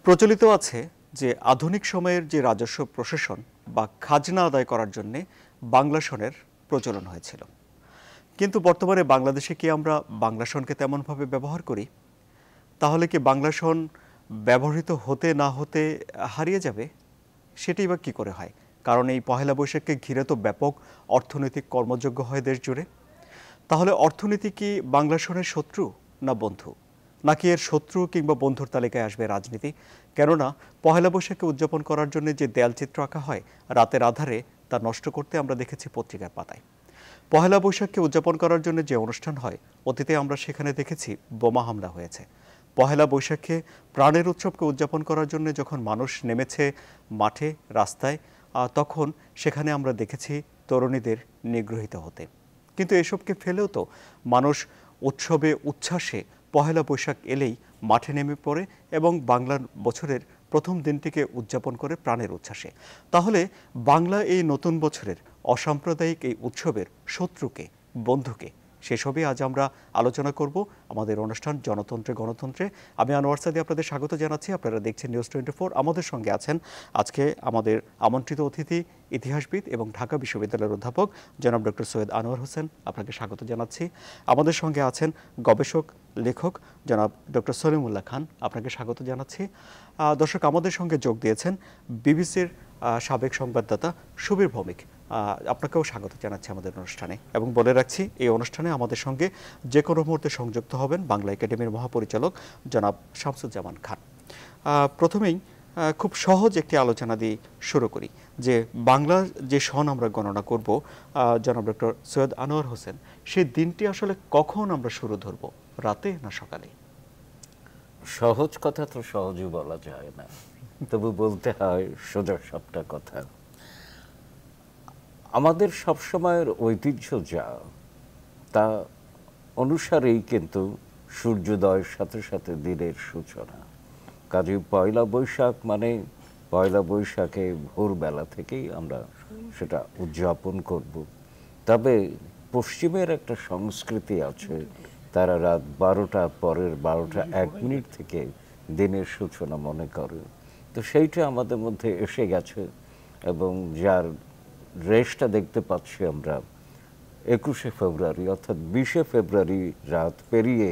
প্রচলিত আছে যে আধুনিক সময়ের যে রাজস্ব প্রশাসন বা খাজনা আদায় করার জন্য বাংলা সনের প্রচলন হয়েছিল, কিন্তু বর্তমানে বাংলাদেশে কি আমরা বাংলা সনকে তেমনভাবে ব্যবহার করি? তাহলে কি বাংলা সন ব্যবহৃত হতে না হতে হারিয়ে যাবে? সেটাই বা কী করে হয়? কারণ এই পহেলা বৈশাখকে ঘিরে তো ব্যাপক অর্থনৈতিক কর্মযজ্ঞ হয় দেশ জুড়ে। তাহলে অর্থনীতি কি বাংলা সনের শত্রু না বন্ধু, নাকি এর শত্রু কিংবা বন্ধুর তালিকায় আসবে রাজনীতি? কেননা পহেলা বৈশাখকে উদযাপন করার জন্য যে দেয়ালচিত্র আঁকা হয় রাতের আধারে, তা নষ্ট করতে আমরা দেখেছি পত্রিকার পাতায়। পহেলা বৈশাখকে উদযাপন করার জন্য যে অনুষ্ঠান হয়, অতীতে আমরা সেখানে দেখেছি বোমা হামলা হয়েছে। পহেলা বৈশাখে প্রাণের উৎসবকে উদযাপন করার জন্য যখন মানুষ নেমেছে মাঠে রাস্তায়, তখন সেখানে আমরা দেখেছি তরুণীদের নিগৃহীত হতে। কিন্তু এসবকে ফেলেও তো মানুষ উৎসবে উচ্ছ্বাসে পহেলা বৈশাখ এলেই মাঠে নেমে পড়ে এবং বাংলার বছরের প্রথম দিনটিকে উদযাপন করে প্রাণের উচ্ছ্বাসে। তাহলে বাংলা এই নতুন বছরের অসাম্প্রদায়িক এই উৎসবের শত্রুকে, বন্ধুকে, সেসবই আজ আমরা আলোচনা করব আমাদের অনুষ্ঠান জনতন্ত্রে গণতন্ত্রে। আমি আনোয়ার সাদি আপনাদের স্বাগত জানাচ্ছি। আপনারা দেখছেন নিউজ 24। আমাদের সঙ্গে আছেন আজকে আমাদের আমন্ত্রিত অতিথি, ইতিহাসবিদ এবং ঢাকা বিশ্ববিদ্যালয়ের অধ্যাপক জনাব ডক্টর সৈয়দ আনোয়ার হোসেন, আপনাকে স্বাগত জানাচ্ছি। আমাদের সঙ্গে আছেন গবেষক লেখক জনাব ডক্টর সলিমুল্লাহ খান, আপনাকে স্বাগত জানাচ্ছি। দর্শক, আমাদের সঙ্গে যোগ দিয়েছেন বিবিসির সাবেক সংবাদদাতা সুবীর ভৌমিক, আপনাকেও স্বাগত জানাচ্ছি আমাদের অনুষ্ঠানে। এবং বলে রাখছি, এই অনুষ্ঠানে আমাদের সঙ্গে যে কোনো মুহূর্তে সংযুক্ত হবেন বাংলা একাডেমির মহাপরিচালক জনাব শামসুজ্জামান খান। প্রথমেই খুব সহজ একটি আলোচনা দিয়ে শুরু করি যে বাংলা যে সন আমরা গণনা করব, জনাব ডক্টর সৈয়দ আনোয়ার হোসেন, সেই দিনটি আসলে কখন আমরা শুরু ধরব, রাতে না সকালে? সহজ কথা তো সহজে বলা যায় না, তবু বলতে হয় সোজা সাপটা কথা। আমাদের সবসময়ের ঐতিহ্য যা, তা অনুসারেই কিন্তু সূর্যোদয়ের সাথে সাথে দিনের সূচনা। কাজে পয়লা বৈশাখ মানে পয়লা বৈশাখে ভোরবেলা থেকেই আমরা সেটা উদযাপন করব। তবে পশ্চিমের একটা সংস্কৃতি আছে, তারা রাত 12টা পরের 12টা 1 মিনিট থেকে দিনের সূচনা মনে করে। তো সেইটা আমাদের মধ্যে এসে গেছে এবং যার রেশটা দেখতে পাচ্ছি আমরা 21শে ফেব্রুয়ারি অর্থাৎ 20শে ফেব্রুয়ারি রাত পেরিয়ে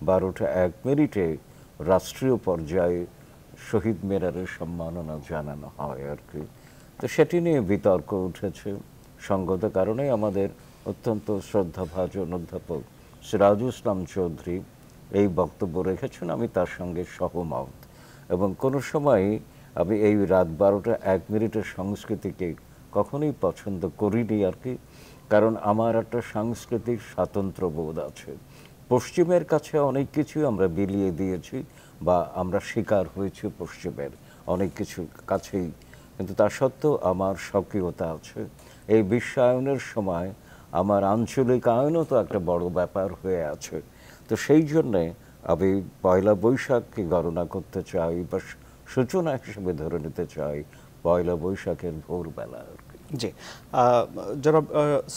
12টা 1 মিনিটে রাষ্ট্রীয় পর্যায়ে শহীদ মিনারের সম্মাননা জানানো হয় আর কি। তো সেটি নিয়ে বিতর্ক উঠেছে। সঙ্গত কারণে আমাদের অত্যন্ত শ্রদ্ধাভাজন অধ্যাপক সিরাজুল ইসলাম চৌধুরী এই বক্তব্য রেখেছেন, আমি তার সঙ্গে সহমত। এবং কোনো সময় আমি এই রাত 12টা 1 মিনিটের সংস্কৃতিকে কখনোই পছন্দ করিনি আর কি, কারণ আমার একটা সাংস্কৃতিক স্বাতন্ত্র্য বোধ আছে। পশ্চিমের কাছে অনেক কিছু আমরা বিলিয়ে দিয়েছি বা আমরা শিকার হয়েছি পশ্চিমের অনেক কিছুর কাছেই, কিন্তু তা সত্ত্বেও আমার স্বকীয়তা আছে। এই বিশ্বায়নের সময় আমার আঞ্চলিক আয়নও তো একটা বড় ব্যাপার হয়ে আছে। তো সেই জন্যে আমি পয়লা বৈশাখকে গণনা করতে চাই বা সূচনা হিসেবে ধরে নিতে চাই পয়লা বৈশাখের ভোরবেলা আর কি। জি, জনাব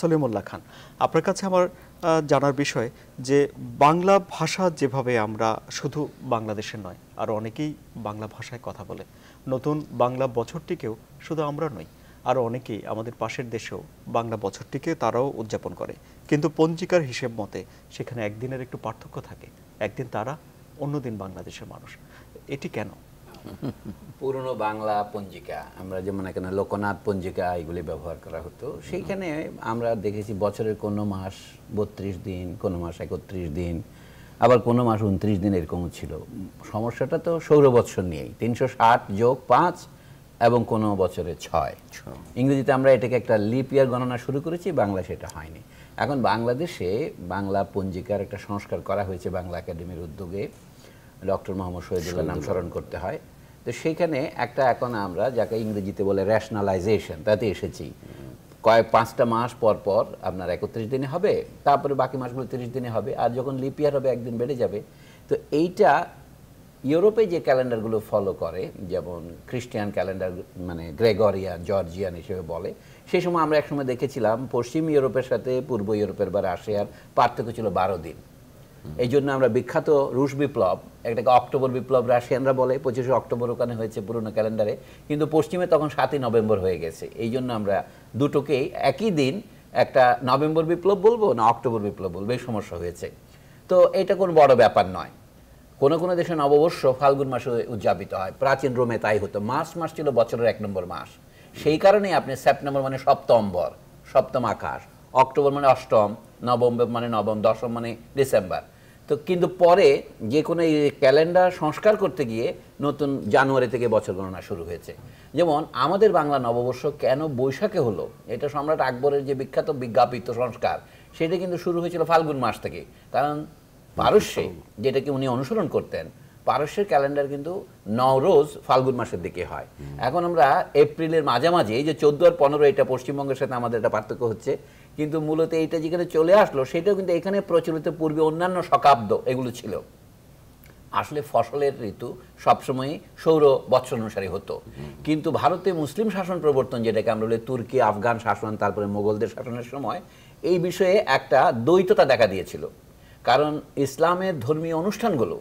সলিমুল্লাহ খান, আপনার কাছে আমার জানার বিষয় যে বাংলা ভাষা যেভাবে আমরা শুধু বাংলাদেশে নয়, আর অনেকেই বাংলা ভাষায় কথা বলে, নতুন বাংলা বছরটিকেও শুধু আমরা নই, আরও অনেকেই আমাদের পাশের দেশেও বাংলা বছরটিকে তারাও উদযাপন করে, কিন্তু পঞ্জিকার হিসেব মতে সেখানে একদিনের একটু পার্থক্য থাকে। একদিন তারা, অন্যদিন বাংলাদেশের মানুষ। এটি কেন? পুরনো বাংলা পঞ্জিকা, আমরা যেমন এখানে লোকনাথ পঞ্জিকা এগুলি ব্যবহার করা হতো, সেইখানে আমরা দেখেছি বছরের কোনো মাস 32 দিন, কোনো মাস 31 দিন, আবার কোনো মাস 29 দিন এরকমও ছিল। সমস্যাটা তো সৌরবৎসর নিয়েই, 360 যোগ 5 এবং কোনো বছরে 6। ইংরেজিতে আমরা এটাকে একটা লিপ ইয়ার গণনা শুরু করেছি, বাংলা সেটা হয়নি। এখন বাংলাদেশে বাংলা পঞ্জিকার একটা সংস্কার করা হয়েছে বাংলা একাডেমির উদ্যোগে, ডক্টর মোহাম্মদ শহীদুল্লাহ নাম স্মরণ করতে হয়। তো সেইখানে একটা এখন আমরা যাকে ইংরেজিতে বলে রেশনালাইজেশন, তাতে এসেছি। 5টা মাস পর পর আপনার 31 দিনে হবে, তারপরে বাকি মাসগুলো 30 দিনে হবে, আর যখন লিপ ইয়ার হবে একদিন বেড়ে যাবে। তো এইটা ইউরোপে যে ক্যালেন্ডারগুলো ফলো করে, যেমন খ্রিস্টান ক্যালেন্ডার মানে গ্রেগরিয়ান, জর্জিয়ান হিসেবে বলে, সেই সময় আমরা একসময় দেখেছিলাম পশ্চিম ইউরোপের সাথে পূর্ব ইউরোপের বা রাশিয়ার পার্থক্য ছিল 12 দিন। এই জন্য আমরা বিখ্যাত রুশ বিপ্লব, একটাকে অক্টোবর বিপ্লব রাশিয়ানরা বলে, 25শে অক্টোবর ওখানে হয়েছে পুরনো ক্যালেন্ডারে, কিন্তু পশ্চিমে তখন 7ই নভেম্বর হয়ে গেছে। এই জন্য আমরা দুটোকেই একই দিন একটা নভেম্বর বিপ্লব বলবো না অক্টোবর বিপ্লব বলবো, এই সমস্যা হয়েছে। তো এটা কোনো বড় ব্যাপার নয়। কোনো কোনো দেশে নববর্ষ ফাল্গুন মাসে উদযাপিত হয়, প্রাচীন রোমে তাই হতো। মার্চ মাস ছিল বছরের 1 নম্বর মাস, সেই কারণেই আপনি সেপ্টেম্বর মানে সপ্তম্বর, সপ্তম আকাশ, অক্টোবর মানে অষ্টম, নভেম্বর মানে নবম, দশম মানে ডিসেম্বর। তো কিন্তু পরে যে কোনো এই ক্যালেন্ডার সংস্কার করতে গিয়ে নতুন জানুয়ারি থেকে বছর গণনা শুরু হয়েছে। যেমন আমাদের বাংলা নববর্ষ কেন বৈশাখে হলো, এটা সম্রাট আকবরের যে বিখ্যাত বিজ্ঞাপিত সংস্কার, সেটা কিন্তু শুরু হয়েছিল ফাল্গুন মাস থেকে। কারণ পারস্যে, যেটাকে উনি অনুসরণ করতেন, পারস্যের ক্যালেন্ডার কিন্তু নওরোজ ফাল্গুন মাসের দিকে হয়। এখন আমরা এপ্রিলের মাঝামাঝি, এই যে 14 আর 15, এটা পশ্চিমবঙ্গের সাথে আমাদের একটা পার্থক্য হচ্ছে, কিন্তু মূলত এইটা যেখানে চলে আসলো সেটাও কিন্তু এখানে প্রচলিত পূর্বে অন্যান্য শকাব্দ এগুলো ছিল। আসলে ফসলের ঋতু সবসময় সৌর বৎসর অনুসারে হতো, কিন্তু ভারতে মুসলিম শাসন প্রবর্তন, যেটাকে আমরা বলি তুর্কি আফগান শাসন, তারপরে মোগলদের শাসনের সময় এই বিষয়ে একটা দ্বৈততা দেখা দিয়েছিল। কারণ ইসলামের ধর্মীয় অনুষ্ঠানগুলো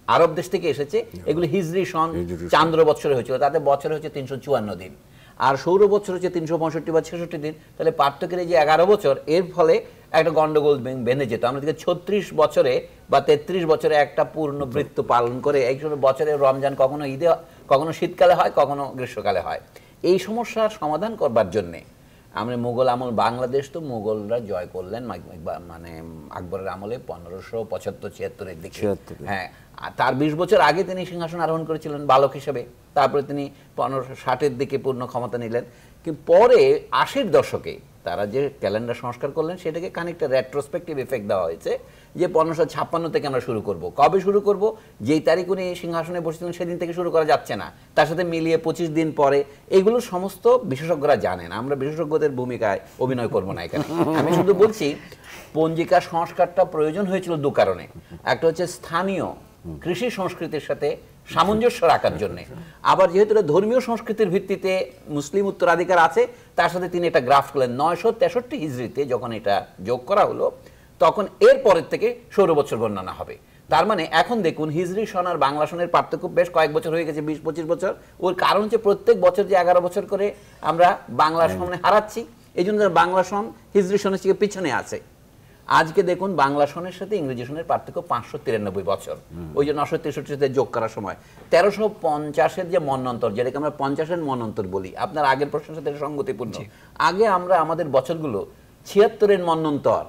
আরব দেশ থেকে এসেছে, এগুলো হিজরি সন চান্দ্র বৎসরে হয়েছিল, তাতে বছরে হচ্ছে 354 দিন, আর সৌর বছর হচ্ছে 365 বা 66 দিন। তাহলে পার্থক্যের এই যে 11 বছর, এর ফলে একটা গন্ডগোল বেঁধে যেত। আমরা থেকে 36 বছরে বা 33 বছরে একটা পূর্ণ বৃত্ত পালন করে, এই বছরে রমজান কখনো ঈদে, কখনো শীতকালে হয়, কখনো গ্রীষ্মকালে হয়। এই সমস্যার সমাধান করবার জন্যে আমরা মুঘল আমল, বাংলাদেশ তো মুঘলরা জয় করলেন মানে আকবরের আমলে 1575-76 দিকে। হ্যাঁ, তার 20 বছর আগে তিনি সিংহাসন আরোহণ করেছিলেন বালক হিসেবে, তারপরে তিনি 1560-এর দিকে পূর্ণ ক্ষমতা নিলেন। কিন্তু পরে 80-র দশকে তারা যে ক্যালেন্ডার সংস্কার করলেন, সেটাকে খানিকটা রেট্রোস্পেক্টিভ এফেক্ট দেওয়া হয়েছে, যে 1556 থেকে আমরা শুরু করব। কবে শুরু করব? যেই তারিখ উনি সিংহাসনে বসেছিলেন সেদিন থেকে শুরু করা যাচ্ছে না, তার সাথে মিলিয়ে 25 দিন পরে। এগুলো সমস্ত বিশেষজ্ঞরা জানেন, আমরা বিশেষজ্ঞদের ভূমিকায় অভিনয় করব না এখানে। আমি শুধু বলছি পঞ্জিকা সংস্কারটা প্রয়োজন হয়েছিল দু কারণে। একটা হচ্ছে স্থানীয় কৃষি সংস্কৃতির সাথে সামঞ্জস্য রাখার জন্য, আবার যেহেতু ধর্মীয় সংস্কৃতির ভিত্তিতে মুসলিম উত্তরাধিকার আছে, তার সাথে তিনি একটা গ্রাফ করলেন। 963 হিজরিতে যখন এটা যোগ করা হলো, তখন এর পরের থেকে সৌর বছর গণনা হবে। তার মানে এখন দেখুন হিজরি সন আর বাংলা সনের পার্থক্য বেশ কয়েক বছর হয়ে গেছে, 20-25 বছর। ওর কারণ হচ্ছে প্রত্যেক বছর যে 11 বছর করে আমরা বাংলা সনে হারাচ্ছি, এই জন্য বাংলা সন হিজরি সনের থেকে পিছনে আছে। আজকে দেখুন বাংলা সনের সাথে ইংরেজি সনের পার্থক্য 593 বছর। ওই যে 963-তে যোগ করার সময় 1350-এর যে মন্বন্তর, যেটাকে আমরা 50-এর মন্বন্তর বলি, আপনার আগের প্রশ্নের সাথে সঙ্গতিপূর্ণ। আগে আমরা আমাদের বছরগুলো 76-এর মন্বন্তর,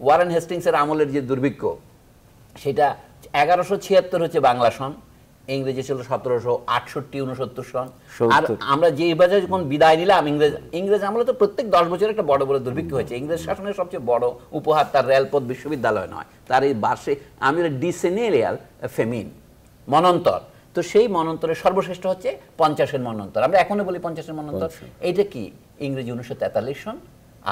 ওয়ারেন হেস্টিংসের আমলের যে দুর্ভিক্ষ, সেটা 1176 হচ্ছে বাংলা সন, ইংরেজি ছিল 1768-69 সন। আর আমরা যে বাজারে যখন বিদায় নিলাম ইংরেজ আমলে, তো প্রত্যেক 10 বছরে একটা বড় বড় দুর্ভিক্ষ হয়েছে। ইংরেজ শাসনের সবচেয়ে বড় উপহার তার রেলপথ বিশ্ববিদ্যালয় নয়, তার এই বার্ষিক ডিসেনিয়াল ফেমিন মনন্তর। তো সেই মনন্তরের সর্বশ্রেষ্ঠ হচ্ছে 50-এর মনন্তর, আমরা এখনো বলি 50-এর মনন্তর। এইটা কি ইংরেজি 1943 সন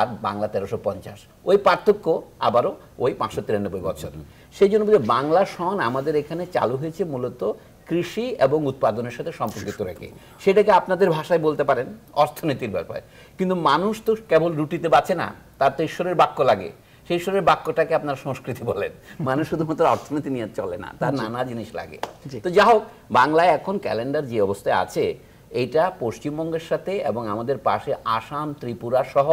আর বাংলা 1350, ওই পার্থক্য আবারও ওই 593 বছর। সেই জন্য বাংলা সন আমাদের এখানে চালু হয়েছে মূলত কৃষি এবং উৎপাদনের সাথে সম্পর্কিত রেখে। সেটাকে আপনাদের ভাষায় বলতে পারেন অর্থনীতির ব্যাপার, কিন্তু মানুষ তো কেবল রুটিতে বাঁচে না, তার তো ঈশ্বরের বাক্য লাগে। সেই ঈশ্বরের বাক্যটাকে আপনার সংস্কৃতি বলেন। মানুষ শুধুমাত্র অর্থনীতি নিয়ে চলে না, তার নানা জিনিস লাগে। তো যা হোক, বাংলায় এখন ক্যালেন্ডার যে অবস্থায় আছে, এইটা পশ্চিমবঙ্গের সাথে এবং আমাদের পাশে আসাম, ত্রিপুরা সহ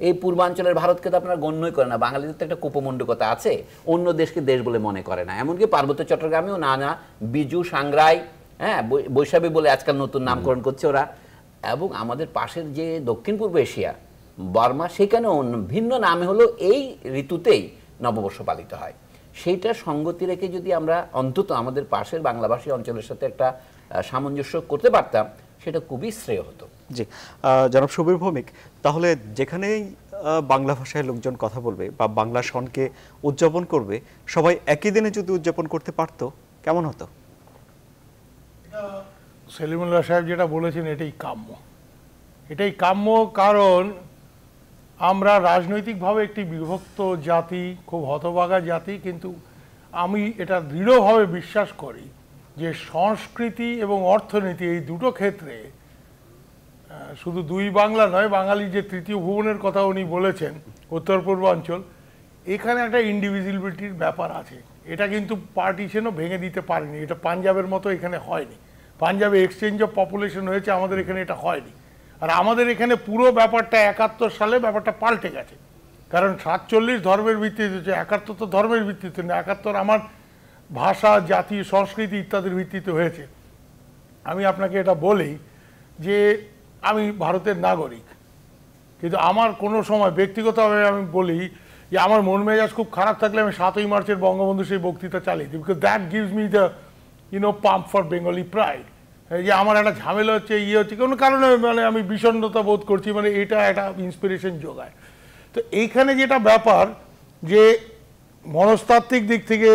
এই পূর্বাঞ্চলের ভারতকে তো আপনারা গণ্যই করে না। বাঙালিদের তো একটা কুপমণ্ডকতা আছে, অন্য দেশকে দেশ বলে মনে করে না। এমনকি পার্বত্য চট্টগ্রামেও নানা বিজু, সাংরাই, হ্যাঁ বৈশাখী বলে আজকাল নতুন নামকরণ করছে ওরা। এবং আমাদের পাশের যে দক্ষিণ পূর্ব এশিয়া, বর্মা, সেখানেও ভিন্ন নামে হলো এই ঋতুতেই নববর্ষ পালিত হয়। সেইটা সঙ্গতি রেখে যদি আমরা অন্তত আমাদের পাশের বাংলাভাষী অঞ্চলের সাথে একটা সামঞ্জস্য করতে পারতাম, সেটা খুবই শ্রেয় হতো। জি, জনাব সুবীর ভৌমিক, তাহলে যেখানেই বাংলা ভাষায় লোকজন কথা বলবে বা বাংলা সনকে উদযাপন করবে, সবাই একই দিনে যদি উদযাপন করতে পারতো কেমন হতো? সেলিমুল্লাহ সাহেব যেটা বলেছেন এটাই কাম্য, এটাই কাম্য। কারণ আমরা রাজনৈতিকভাবে একটি বিভক্ত জাতি, খুব হতভাগা জাতি, কিন্তু আমি এটা দৃঢ়ভাবে বিশ্বাস করি যে সংস্কৃতি এবং অর্থনীতি এই দুটো ক্ষেত্রে শুধু দুই বাংলা নয়, বাঙালি যে তৃতীয় ভুবনের কথা উনি বলেছেন, উত্তর পূর্বাঞ্চল, এখানে একটা ইন্ডিভিজুয়ালিটির ব্যাপার আছে, এটা কিন্তু পার্টিশনও ভেঙে দিতে পারেনি। এটা পাঞ্জাবের মতো এখানে হয়নি, পাঞ্জাবে এক্সচেঞ্জ অফ পপুলেশন হয়েছে, আমাদের এখানে এটা হয়নি। আর আমাদের এখানে পুরো ব্যাপারটা 71 সালে ব্যাপারটা পাল্টে গেছে, কারণ 47 ধর্মের ভিত্তিতে হচ্ছে, 71 তো ধর্মের ভিত্তিতে না, 71 আমার ভাষা, জাতি, সংস্কৃতি ইত্যাদির ভিত্তিতে হয়েছে। আমি আপনাকে এটা বলি যে আমি ভারতের নাগরিক, কিন্তু আমার কোনো সময় ব্যক্তিগতভাবে আমি বলি যে আমার মন মেজাজ খুব খারাপ থাকলে আমি 7ই মার্চের বঙ্গবন্ধু সেই বক্তৃতা চালিয়ে দিই, because that gives me the pump for Bengali pride. যে আমার একটা ঝামেলা হচ্ছে, হচ্ছে কোনো কারণে মানে আমি বিষণ্ণতা বোধ করছি, মানে এটা একটা ইন্সপিরেশন যোগায়। তো এইখানে যেটা ব্যাপার যে মনস্তাত্ত্বিক দিক থেকে,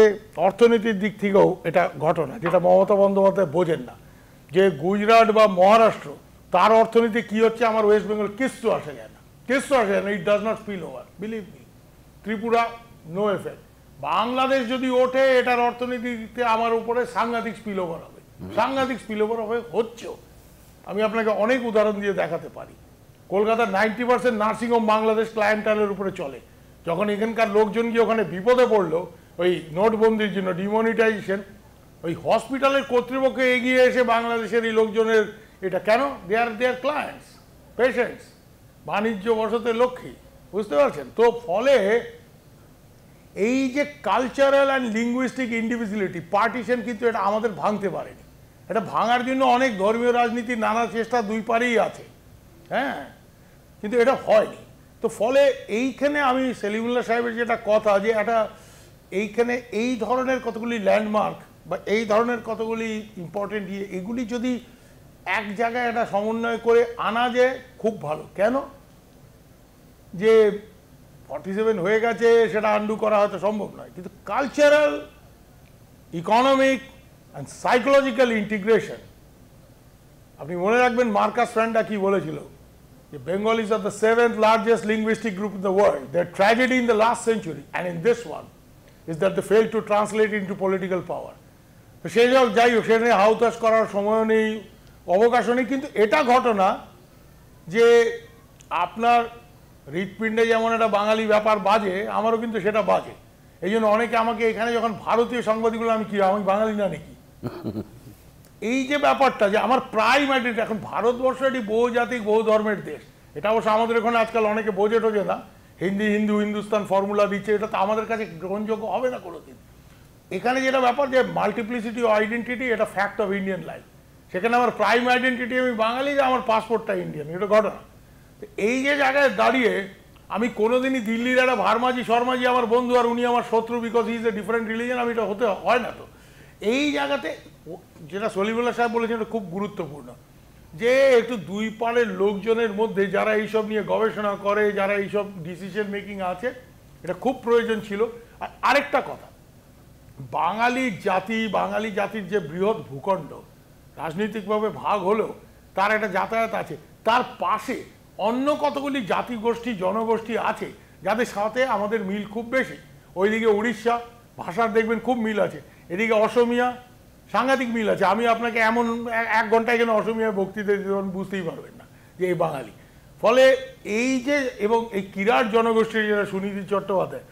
অর্থনীতির দিক থেকেও এটা ঘটনা যেটা মমতা বন্দ্যোপাধ্যায় বোঝেন না, যে গুজরাট বা মহারাষ্ট্র তার অর্থনীতি কি হচ্ছে আমার ওয়েস্ট বেঙ্গল কিচ্ছু আসে যায় না, কিচ্ছু আসে যায় না, it does not spill over, believe me. Tripura no effect. Bangladesh যদি ওঠে এটার অর্থনীতিতে আমার উপরে সাংঘাতিক স্পিল ওভার হবে, সাংঘাতিক স্পিল ওভার হচ্ছেও। আমি আপনাকে অনেক উদাহরণ দিয়ে দেখাতে পারি। কলকাতার 90% নার্সিংহোম বাংলাদেশ ক্লায়েন্টালের উপরে চলে। যখন এখানকার লোকজন গিয়ে ওখানে বিপদে পড়লো ওই নোটবন্দির জন্য, ডিমনিটাইজেশন, ওই হসপিটালের কর্তৃপক্ষ এগিয়ে এসে বাংলাদেশের এই লোকজনের এটা কেন, দেয়ার ক্লায়েন্টস, পেশেন্টস, বাণিজ্য বসতের লক্ষ্মী, বুঝতে পারছেন তো? ফলে এই যে cultural and linguistic individuality partition কিন্তু এটা আমাদের ভাঙতে পারেনি। এটা ভাঙার জন্য অনেক ধর্মীয় রাজনীতির নানা চেষ্টা দুই পারেই আছে, হ্যাঁ, কিন্তু এটা হয়নি। তো ফলে এইখানে আমি সেলিমুল্লাহ সাহেবের যেটা কথা, যে একটা এইখানে এই ধরনের কতগুলি ল্যান্ডমার্ক বা এই ধরনের কতগুলি ইম্পর্টেন্ট এগুলি যদি এক জায়গায় একটা সমন্বয় করে আনা যায় খুব ভালো। কেন যে 47 হয়ে গেছে সেটা আন্ডু করা হয়তো সম্ভব নয়, কিন্তু cultural, economic and psychological integration. আপনি মনে রাখবেন মার্কাস ফ্র্যান্ডা কি বলেছিল, যে Bengalis are the 7th largest linguistic group in the world. Their tragedy in the last century and in this one is that they failed to translate into political power. তো সেই যাই হোক, সে নিয়ে হাউতাস করার সময় নেই, অবকাশও নেই, কিন্তু এটা ঘটনা যে আপনার হৃৎপিণ্ডে যেমন একটা বাঙালি ব্যাপার বাজে, আমারও কিন্তু সেটা বাজে। এই জন্য অনেকে আমাকে এখানে যখন ভারতীয় সাংবাদিকগুলো, আমি কি আমি বাঙালি না নাকি, এই যে ব্যাপারটা যে আমার প্রাইম আইডেন্টি। এখন ভারতবর্ষ এটি বহু জাতিক বহু ধর্মের দেশ, এটা অবশ্য আমাদের এখানে আজকাল অনেকে বোঝে টোঝে না, হিন্দি হিন্দু হিন্দুস্তান ফর্মুলা দিচ্ছে, এটা তো আমাদের কাছে গ্রহণযোগ্য হবে না কোনোদিন। এখানে যেটা ব্যাপার যে মাল্টিপ্লিসিটি আইডেন্টিটি, এটা ফ্যাক্ট অফ ইন্ডিয়ান লাইফ। সেখানে আমার প্রাইম আইডেন্টিটি আমি বাঙালি, যে আমার পাসপোর্টটা ইন্ডিয়ান, এটা ঘটনা। এই যে জায়গায় দাঁড়িয়ে আমি কোনোদিনই দিল্লির একটা ভারমাজি শর্মাজি আমার বন্ধু আর উনি আমার শত্রু, because he is a different religion, আমি এটা হতে হয় না। তো এই জায়গাতে যেটা সলিমুল্লাহ সাহেব বলেছেন এটা খুব গুরুত্বপূর্ণ, যে একটু দুই পাড়ের লোকজনের মধ্যে যারা এইসব নিয়ে গবেষণা করে, যারা এইসব ডিসিশন মেকিং আছে, এটা খুব প্রয়োজন ছিল। আর আরেকটা কথা, বাঙালি জাতির যে বৃহৎ ভূখণ্ড রাজনৈতিকভাবে ভাগ হলেও তার একটা যাতায়াত আছে, তার পাশে অন্য কতগুলি জাতিগোষ্ঠী জনগোষ্ঠী আছে যাদের সাথে আমাদের মিল খুব বেশি। ওইদিকে উড়িষ্যা, ভাষার দেখবেন খুব মিল আছে, এদিকে অসমিয়া সাংঘাতিক মিল আছে। আমি আপনাকে এমন 1 ঘন্টা এখানে অসমিয়া বক্তৃতা দিতে বুঝতেই পারবেন না যে এই বাঙালি। ফলে এই যে, এবং এই কিরাট জনগোষ্ঠীর যারা সুনীতি চট্টোপাধ্যায়,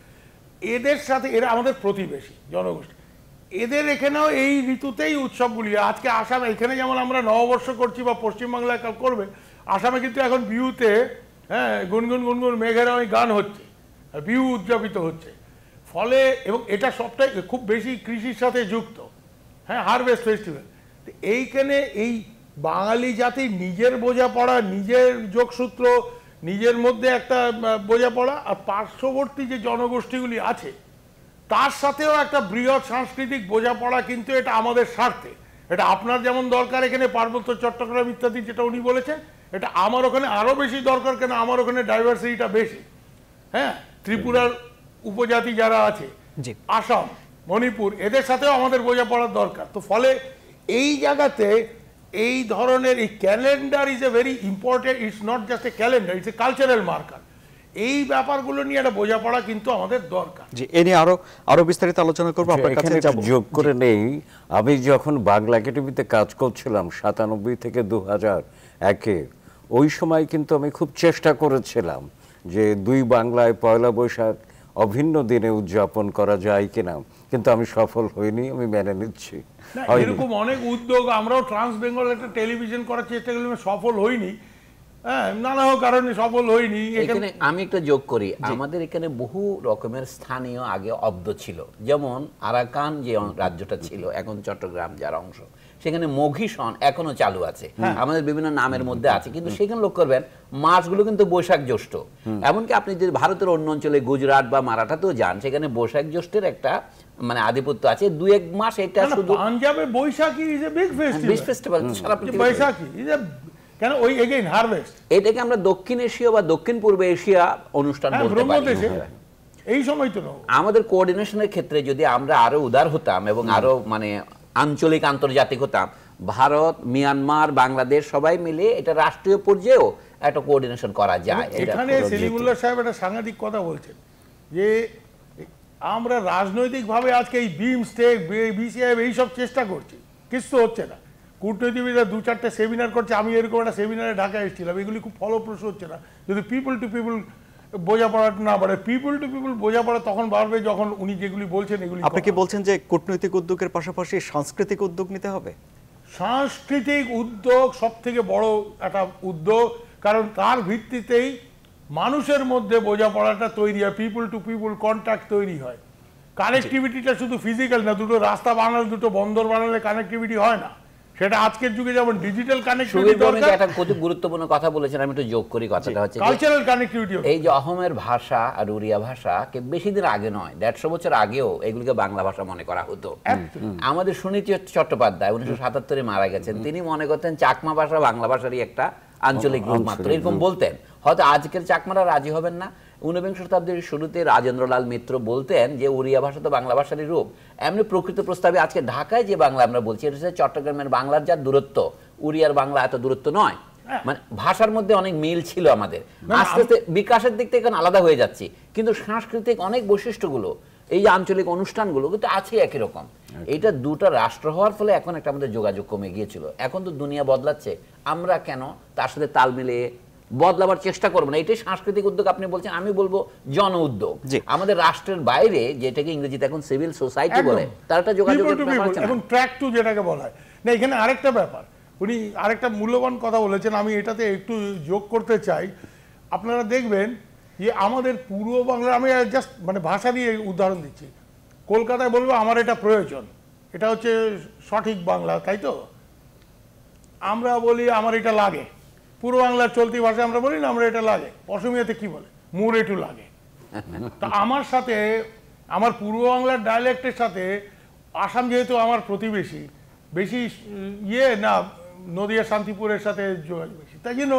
এদের সাথে, এরা আমাদের প্রতিবেশী জনগোষ্ঠী, এদের এখানেও এই ঋতুতেই উৎসবগুলি। আজকে আসামে এখানে যেমন আমরা নববর্ষ করছি বা পশ্চিমবাংলায় করবে, আসামে কিন্তু এখন বিহুতে, হ্যাঁ, গুনগুন গুনগুন মেঘের ওই গান হচ্ছে, বিহু উদযাপিত হচ্ছে। ফলে এবং এটা সবটাই খুব বেশি কৃষির সাথে যুক্ত, হ্যাঁ, হারভেস্ট ফেস্টিভ্যাল। এইখানে এই বাঙালি জাতির নিজের বোঝাপড়া, নিজের যোগসূত্র, নিজের মধ্যে একটা বোঝাপড়া, আর পার্শ্ববর্তী যে জনগোষ্ঠীগুলি আছে তার সাথেও একটা বৃহৎ সাংস্কৃতিক বোঝাপড়া, কিন্তু এটা আমাদের স্বার্থে। এটা আপনার যেমন দরকার এখানে পার্বত্য চট্টগ্রাম ইত্যাদি যেটা উনি বলেছেন, এটা আমার ওখানে আরও বেশি দরকার। কেন, আমার ওখানে ডাইভার্সিটিটা বেশি, হ্যাঁ, ত্রিপুরার উপজাতি যারা আছে, আসাম, মণিপুর, এদের সাথেও আমাদের বোঝাপড়ার দরকার। তো ফলে এই জায়গাতে এই ধরনের এই calendar is a very important, it's not just a calendar, it's a cultural marker. এই ব্যাপারগুলো নিয়ে একটা বোঝাপড়া কিন্তু আমাদের দরকার। জি, এ নিয়ে আরো বিস্তারিত আলোচনা করবো, আপনার কাছে যাব। যোগ করে নেই, আমি যখন বাংলা একাডেমিতে কাজ করছিলাম 97 থেকে 2001-এ, ওই সময় কিন্তু আমি খুব চেষ্টা করেছিলাম যে দুই বাংলায় পয়লা বৈশাখ অভিন্ন দিনে উদযাপন করা যায় কিনা, কিন্তু আমি সফল হইনি, আমি মেনে নিচ্ছি। না, এরকম অনেক উদ্যোগ আমরাও ট্রান্স বেঙ্গল একটা টেলিভিশন করার চেষ্টা করলাম, সফল হয়নি, হ্যাঁ, নানা কারণে সফল হয়নি। এখানে আমি একটা যোগ করি, আমাদের এখানে বহু রকমের স্থানীয় আগে অব্দ ছিল, যেমন আরাকান যে রাজ্যটা ছিল, এখন চট্টগ্রাম যার অংশ, সেখানে মঘিসন এখনো চালু আছে, আমাদের বিভিন্ন নামের মধ্যে আছে, কিন্তু সেখানে লক্ষ্য করবেন মাসগুলো কিন্তু বৈশাখ জ্যৈষ্ঠ। এমনকি আপনি যদি ভারতের অন্য অঞ্চলে গুজরাট বা মারাঠাতেও যান, সেখানে বৈশাখ জ্যৈষ্ঠের একটা মানে আধিপত্য আছে, 2-1 মাস এটা শুধু। পাঞ্জাবে বৈশাখী ইজ এ বিগ ফেস্টিভ্যাল সারা পৃথিবীতে। বৈশাখী ইজ এ কেন ওই এগেইন হারভেস্ট, এটাকে আমরা দক্ষিণ এশিয়া বা দক্ষিণ পূর্ব এশিয়া অনুষ্ঠান বলতে পারি। এই সময় তো আমাদের কোঅর্ডিনেশনের ক্ষেত্রে যদি আমরা আরো উদার হতাম এবং আরো মানে আঞ্চলিক আন্তর্জাতিক হতাম, ভারত, মিয়ানমার, বাংলাদেশ সবাই মিলে এটা রাষ্ট্রীয় পর্যায়েও একটা কোঅর্ডিনেশন করা যায়। এখানে সেলিমুল্লাহ সাহেব একটা সাংঘাতিক কথা বলছেন যে আমরা রাজনৈতিকভাবে আজকে এই বিমস্টেক, বিসিআই এইসব চেষ্টা করছি, কিছু হচ্ছে না। কূটনীতিবিদরা 2-4টে সেমিনার করছে, আমি এরকম একটা সেমিনারে ঢাকায় এসেছিলাম, এগুলি খুব ফলপ্রসূ হচ্ছে না। যদি পিপল টু পিপল বোঝাপড়া না বাড়ে, পিপল টু পিপল বোঝাপড়া তখন বাড়বে যখন উনি যেগুলি বলছেন এগুলি। আপনি কি বলছেন যে কূটনৈতিক উদ্যোগের পাশাপাশি সাংস্কৃতিক উদ্যোগ নিতে হবে? সাংস্কৃতিক উদ্যোগ সব থেকে বড় একটা উদ্যোগ, কারণ তার ভিত্তিতেই মানুষের মধ্যে বোঝাপড়াটা তৈরি হয়, পিপল টু পিপল কন্ট্যাক্ট তৈরি হয়। কানেক্টিভিটিটা শুধু ফিজিক্যাল না, দুটো রাস্তা বানালে, দুটো বন্দর বানালে কানেক্টিভিটি হয় না, সেটা আজকের যুগে যেমন ডিজিটাল কানেক্টিভিটি দরকার। একটা খুব গুরুত্বপূর্ণ কথা বলেছেন, আমি একটু যোগ করি, কথাটা হচ্ছে কালচারাল কানেক্টিভিটি। এই যে অহমের ভাষা আর উড়িয়া ভাষা কে বেশি দিন আগে নয়, 150 বছর আগেও এগুলিকে বাংলা ভাষা মনে করা হতো। আমাদের সুনীতি চট্টোপাধ্যায় 1977-এ মারা গেছেন, তিনি মনে করতেন চাকমা ভাষা বাংলা ভাষারই একটা আঞ্চলিক রূপ মাত্র, এরকম বলতেন। হয়তো আজকের চাকমারা রাজি হবেন না, 19বিংশ শতাব্দীর শুরুতে রাজেন্দ্রলাল মিত্র বলতেন যে উড়িয়া ভাষা তো বাংলা ভাষারই রূপ। এমনি প্রকৃত প্রস্তাবে আজকে ঢাকায় যে বাংলা আমরা বলছি, এটা হচ্ছে চট্টগ্রামের বাংলার যা দূরত্ব, উড়িয়ার বাংলা এত দূরত্ব নয়। মানে ভাষার মধ্যে অনেক মিল ছিল আমাদের, আস্তে আস্তে বিকাশের দিক থেকে আলাদা হয়ে যাচ্ছি, কিন্তু সাংস্কৃতিক অনেক বৈশিষ্ট্যগুলো, এই যে আঞ্চলিক অনুষ্ঠানগুলো কিন্তু আছে একই রকম। এইটা দুটো রাষ্ট্র হওয়ার ফলে এখন একটা আমাদের যোগাযোগ কমে গিয়েছিল। এখন তো দুনিয়া বদলাচ্ছে, আমরা কেন তার সাথে তাল মিলিয়ে বদলাবার চেষ্টা করবো না? এটাই সাংস্কৃতিক উদ্যোগ আপনি বলছেন, আমি বলবো জন উদ্যোগ। আমাদের রাষ্ট্রের বাইরে, যেটাকে ইংরেজিতে এখন সিভিল সোসাইটি বলে, তার একটা যোগাযোগ এবং ট্র্যাক টু যেটাকে বলা হয় না। এখানে আরেকটা ব্যাপার, উনি আরেকটা মূল্যবান কথা বলেছেন, আমি এটাতে একটু যোগ করতে চাই। আপনারা দেখবেন যে আমাদের পূর্ব বাংলা, আমি জাস্ট মানে ভাষা দিয়ে উদাহরণ দিচ্ছি, কলকাতায় বলবো আমার এটা প্রয়োজন, এটা হচ্ছে সঠিক বাংলা, তাই তো? আমরা বলি আমার এটা লাগে, পূর্ব বাংলার চলতি ভাষায় আমরা বলি না আমরা এটা লাগে। অসমিয়াতে কি বলে? মোর একটু লাগে। তা আমার সাথে, আমার পূর্ব বাংলার ডায়ালেক্টের সাথে আসাম যেহেতু আমার প্রতিবেশী, বেশি না, নদিয়া শান্তিপুরের সাথে যোগাযোগ বেশি, তাই জন্য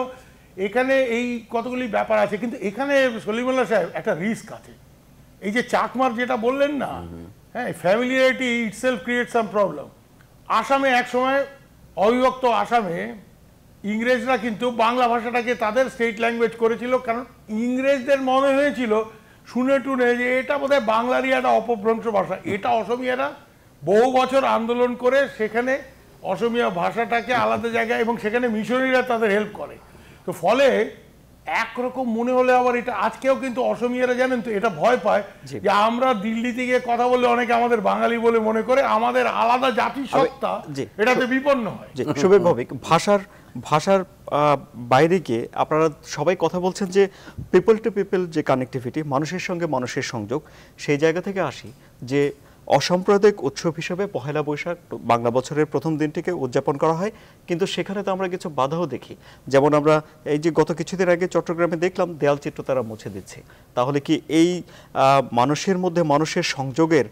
এখানে এই কতগুলি ব্যাপার আছে। কিন্তু এখানে সলিমুল্লাহ সাহেব একটা রিস্ক আছে। এই যে চাকমার যেটা বললেন না, হ্যাঁ, ফ্যামিলিয়ারিটি ইটসেলফ ক্রিয়েট সাম প্রবলেম। আসামে এক সময়, অবিভক্ত আসামে, ইংরেজরা কিন্তু বাংলা ভাষাটাকে তাদের স্টেট ল্যাঙ্গুয়েজ করেছিল, কারণ ইংরেজদের মনে হয়েছিল শুনে টুনে যে এটা বোধহয় বাংলারই একটা অপভ্রংশ ভাষা। এটা অসমিয়ারা বহু বছর আন্দোলন করে সেখানে অসমিয়া ভাষাটাকে আলাদা জায়গায়, এবং সেখানে মিশনারিরা তাদের হেল্প করে। তো ফলে একরকম মনে হলে আবার এটা আজকেও কিন্তু অসমিয়ারা জানেন তো এটা ভয় পায় যে আমরা দিল্লিতে গিয়ে কথা বললে অনেকে আমাদের বাঙালি বলে মনে করে, আমাদের আলাদা জাতিসত্তা এটাতে বিপন্ন হয়। শুভেন ভৌমিক, ভাষার বাইরে গিয়ে আপনারা সবাই কথা বলছেন যে পিপল টু পিপল যে কানেক্টিভিটি, মানুষের সঙ্গে মানুষের সংযোগ, সেই জায়গা থেকে আসি যে অসাম্প্রদায়িক উৎসব হিসেবে পহেলা বৈশাখ বাংলা বছরের প্রথম দিনটিকে উদযাপন করা হয়, কিন্তু সেখানে তো আমরা কিছু বাধাও দেখি। যেমন আমরা এই যে গত কিছুদিন আগে চট্টগ্রামে দেখলাম দেয়ালচিত্র তারা মুছে দিচ্ছে। তাহলে কি এই মানুষের মধ্যে মানুষের সংযোগের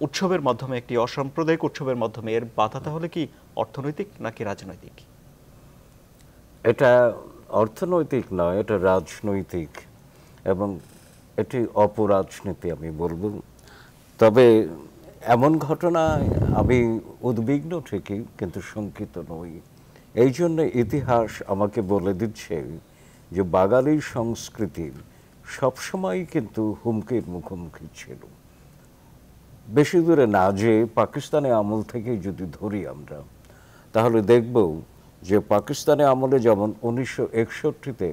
উৎসবের মাধ্যমে, একটি অসাম্প্রদায়িক উৎসবের মাধ্যমে, এর বাধা তাহলে কি অর্থনৈতিক নাকি রাজনৈতিক? এটা অর্থনৈতিক নয়, এটা রাজনৈতিক, এবং এটি অপরাজনীতি আমি বলবো। তবে এমন ঘটনায় আমি উদ্বিগ্ন ঠিকই, কিন্তু শঙ্কিত নই। এই জন্য ইতিহাস আমাকে বলে দিচ্ছে যে বাঙালি সংস্কৃতি সবসময় কিন্তু হুমকির মুখোমুখি ছিল। বেশি দূরে না যে পাকিস্তানি আমল থেকে যদি ধরি আমরা, তাহলে দেখব যে পাকিস্তানি আমলে যেমন 1961-তে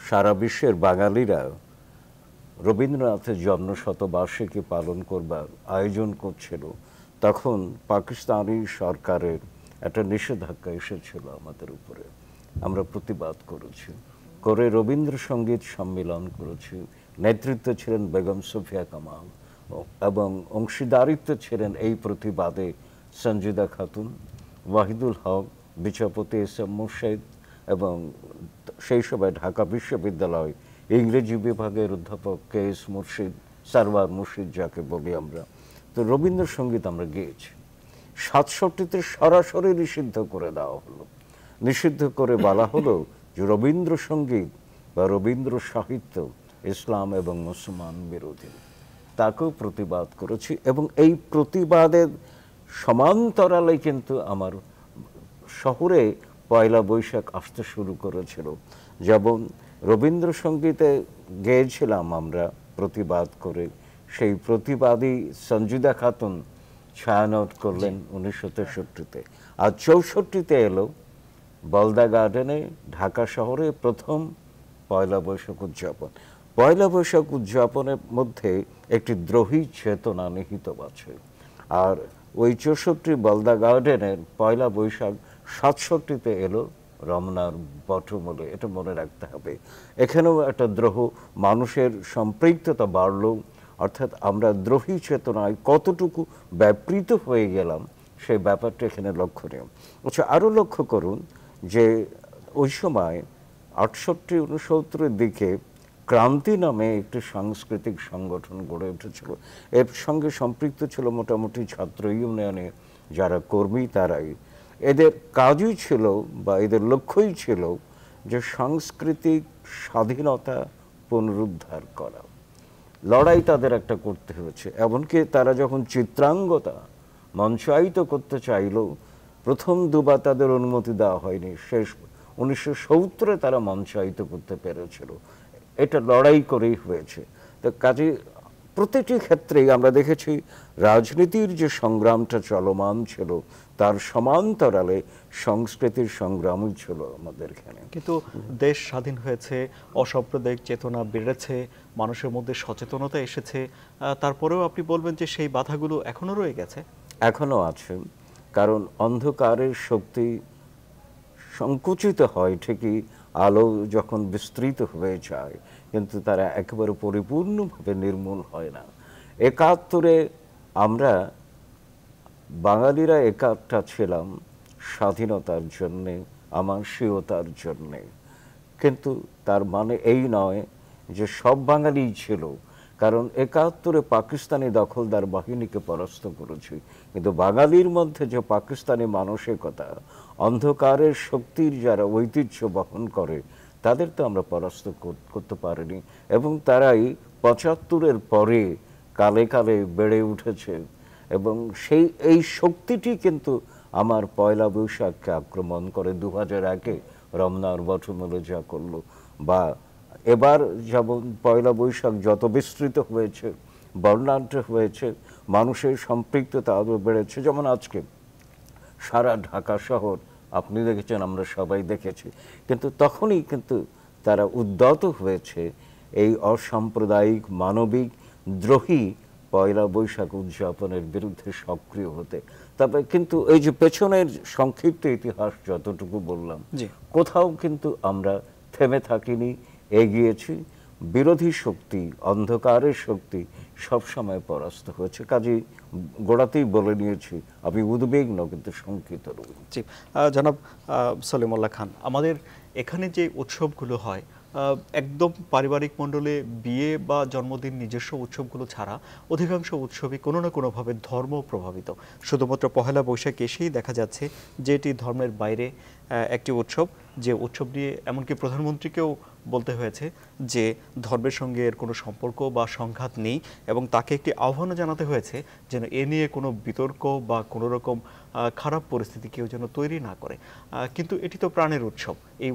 সারা বিশ্বের বাঙালিরা রবীন্দ্রনাথের জন্মশতবার্ষিকী পালন করবার আয়োজন করছিল, তখন পাকিস্তানি সরকারের একটা নিষেধাজ্ঞা এসেছিল আমাদের উপরে। আমরা প্রতিবাদ করেছি, করে রবীন্দ্রসঙ্গীত সম্মেলন করেছি। নেতৃত্বে ছিলেন বেগম সুফিয়া কামাল এবং অংশীদারিত্বে ছিলেন এই প্রতিবাদে সঞ্জিদা খাতুন, ওয়াহিদুল হক, বিচারপতি এস এম মুর্শেদ এবং সেই সময় ঢাকা বিশ্ববিদ্যালয় ইংরেজি বিভাগের অধ্যাপক কে এস মুর্শিদ, সারওয়ার মুর্শিদ যাকে বলি আমরা। তো রবীন্দ্রসঙ্গীত আমরা গেয়েছি। 67তে সরাসরি নিষিদ্ধ করে দেওয়া হলো। নিষিদ্ধ করে বলা হলো যে রবীন্দ্রসঙ্গীত বা রবীন্দ্র সাহিত্য ইসলাম এবং মুসলমান বিরোধী। তাকেও প্রতিবাদ করেছি এবং এই প্রতিবাদের সমান্তরালে কিন্তু আমার শহরে পয়লা বৈশাখ আসতে শুরু করেছিল। যেমন রবীন্দ্রসঙ্গীতে গেয়েছিলাম আমরা প্রতিবাদ করে, সেই প্রতিবাদী সঞ্জিদা খাতুন ছায়ানট করলেন 1963-তে, আর 64-তে এলো বলদা গার্ডেনে ঢাকা শহরে প্রথম পয়লা বৈশাখ উদযাপন। পয়লা বৈশাখ উদযাপনের মধ্যে একটি দ্রোহী চেতনা নিহিত আছে। আর ওই 64 বলদা গার্ডেনের পয়লা বৈশাখ 67-তে এলো রমনার বটমূলে, এটা মনে রাখতে হবে। এখানেও একটা দ্রোহ, মানুষের সম্পৃক্ততা বাড়লো, অর্থাৎ আমরা দ্রোহী চেতনায় কতটুকু ব্যাপৃত হয়ে গেলাম সেই ব্যাপারটা এখানে লক্ষণীয়। আচ্ছা, আরও লক্ষ্য করুন যে ওই সময় 68-69-এর দিকে ক্রান্তি নামে একটি সাংস্কৃতিক সংগঠন গড়ে উঠেছিল। এর সঙ্গে সম্পৃক্ত ছিল মোটামুটি ছাত্র ইউনিয়নে যারা কর্মী, তারাই। এদের কাজই ছিল বা এদের লক্ষ্যই ছিল যে সাংস্কৃতিক স্বাধীনতা পুনরুদ্ধার করা। লড়াই তাদের একটা করতে হয়েছে। এমনকি তারা যখন চিত্রাঙ্গতা মঞ্চায়িত করতে চাইল, প্রথম দুবার তাদের অনুমতি দেওয়া হয়নি, শেষ 1970-এ তারা মঞ্চায়িত করতে পেরেছিল। এটা লড়াই করেই হয়েছে। তো কাজে প্রতিটি ক্ষেত্রেই আমরা দেখেছি রাজনীতির যে সংগ্রামটা চলমান ছিল তার সমান্তরালে সংস্কৃতির সংগ্রামই ছিল আমাদের এখানে। কিন্তু দেশ স্বাধীন হয়েছে, অসাম্প্রদায়িক চেতনা বেড়েছে, মানুষের মধ্যে সচেতনতা এসেছে, তারপরেও আপনি বলবেন যে সেই বাধাগুলো এখনো রয়ে গেছে? এখনো আছে, কারণ অন্ধকারের শক্তি সংকুচিত হয় ঠিকই, আলো যখন বিস্তৃত হয়ে যায়, কিন্তু তারা একেবারে পরিপূর্ণভাবে নির্মূল হয় না। 71-এ আমরা বাঙালিরা একাত্তা ছিলাম স্বাধীনতার জন্যে, আমার স্বীয়তার জন্যে, কিন্তু তার মানে এই নয় যে সব বাঙালিই ছিল। কারণ 71-এ পাকিস্তানি দখলদার বাহিনীকে পরাস্ত করেছি, কিন্তু বাঙালির মধ্যে যে পাকিস্তানি মানসিকতা, অন্ধকারের শক্তির যারা ঐতিহ্য বহন করে, তাদের তো আমরা পরাস্ত করতে পারিনি। এবং তারাই 75-এর পরে কালে কালে বেড়ে উঠেছে এবং এই শক্তিটি কিন্তু আমার পয়লা বৈশাখকে আক্রমণ করে। 2001-এ রমনার বটমূলে যা করলো, বা এবার যেমন পয়লা বৈশাখ যত বিস্তৃত হয়েছে, বর্ণাঢ্য হয়েছে, মানুষের সম্পৃক্ততা আরও বেড়েছে। যেমন আজকে সারা ঢাকা শহর আপনি দেখেছেন, আমরা সবাই দেখেছি, কিন্তু তখনই কিন্তু তারা উদ্যত হয়েছে এই অসাম্প্রদায়িক মানবিক দ্রোহী পয়লা বৈশাখ উদযাপনের বিরুদ্ধে সক্রিয় হতে। তবে কিন্তু এই যে পেছনের সংক্ষিপ্ত ইতিহাস যতটুকু বললাম, কোথাও কিন্তু আমরা থেমে থাকিনি, এগিয়েছি। বিরোধী শক্তি, অন্ধকারের শক্তি সবসময় পরাস্ত হয়েছে। কাজেই গোড়াতেই বলে নিয়েছি, আমি উদ্বিগ্ন কিন্তু শঙ্কিত নই। জি, জনাব সলিমুল্লাহ খান, আমাদের এখানে যে উৎসবগুলো হয় একদম পারিবারিক মণ্ডলে বিয়ে বা জন্মদিন নিজস্ব উৎসবগুলো ছাড়া অধিকাংশ উৎসবই কোনো না কোনোভাবে ধর্ম প্রভাবিত। শুধুমাত্র পহেলা বৈশাখ এসেই দেখা যাচ্ছে যে এটি ধর্মের বাইরে একটি উৎসব, যে উৎসব নিয়ে এমনকি প্রধানমন্ত্রীকেও বলতে হয়েছে যে ধর্মের সঙ্গে এর কোনো সম্পর্ক বা সংঘাত নেই, এবং তাকে একটি আহ্বানও জানাতে হয়েছে যেন এ নিয়ে কোনো বিতর্ক বা কোনো রকম খারাপ পরিস্থিতি কেউ যেন তৈরি না করে। কিন্তু এটি তো প্রাণের উৎসব। এই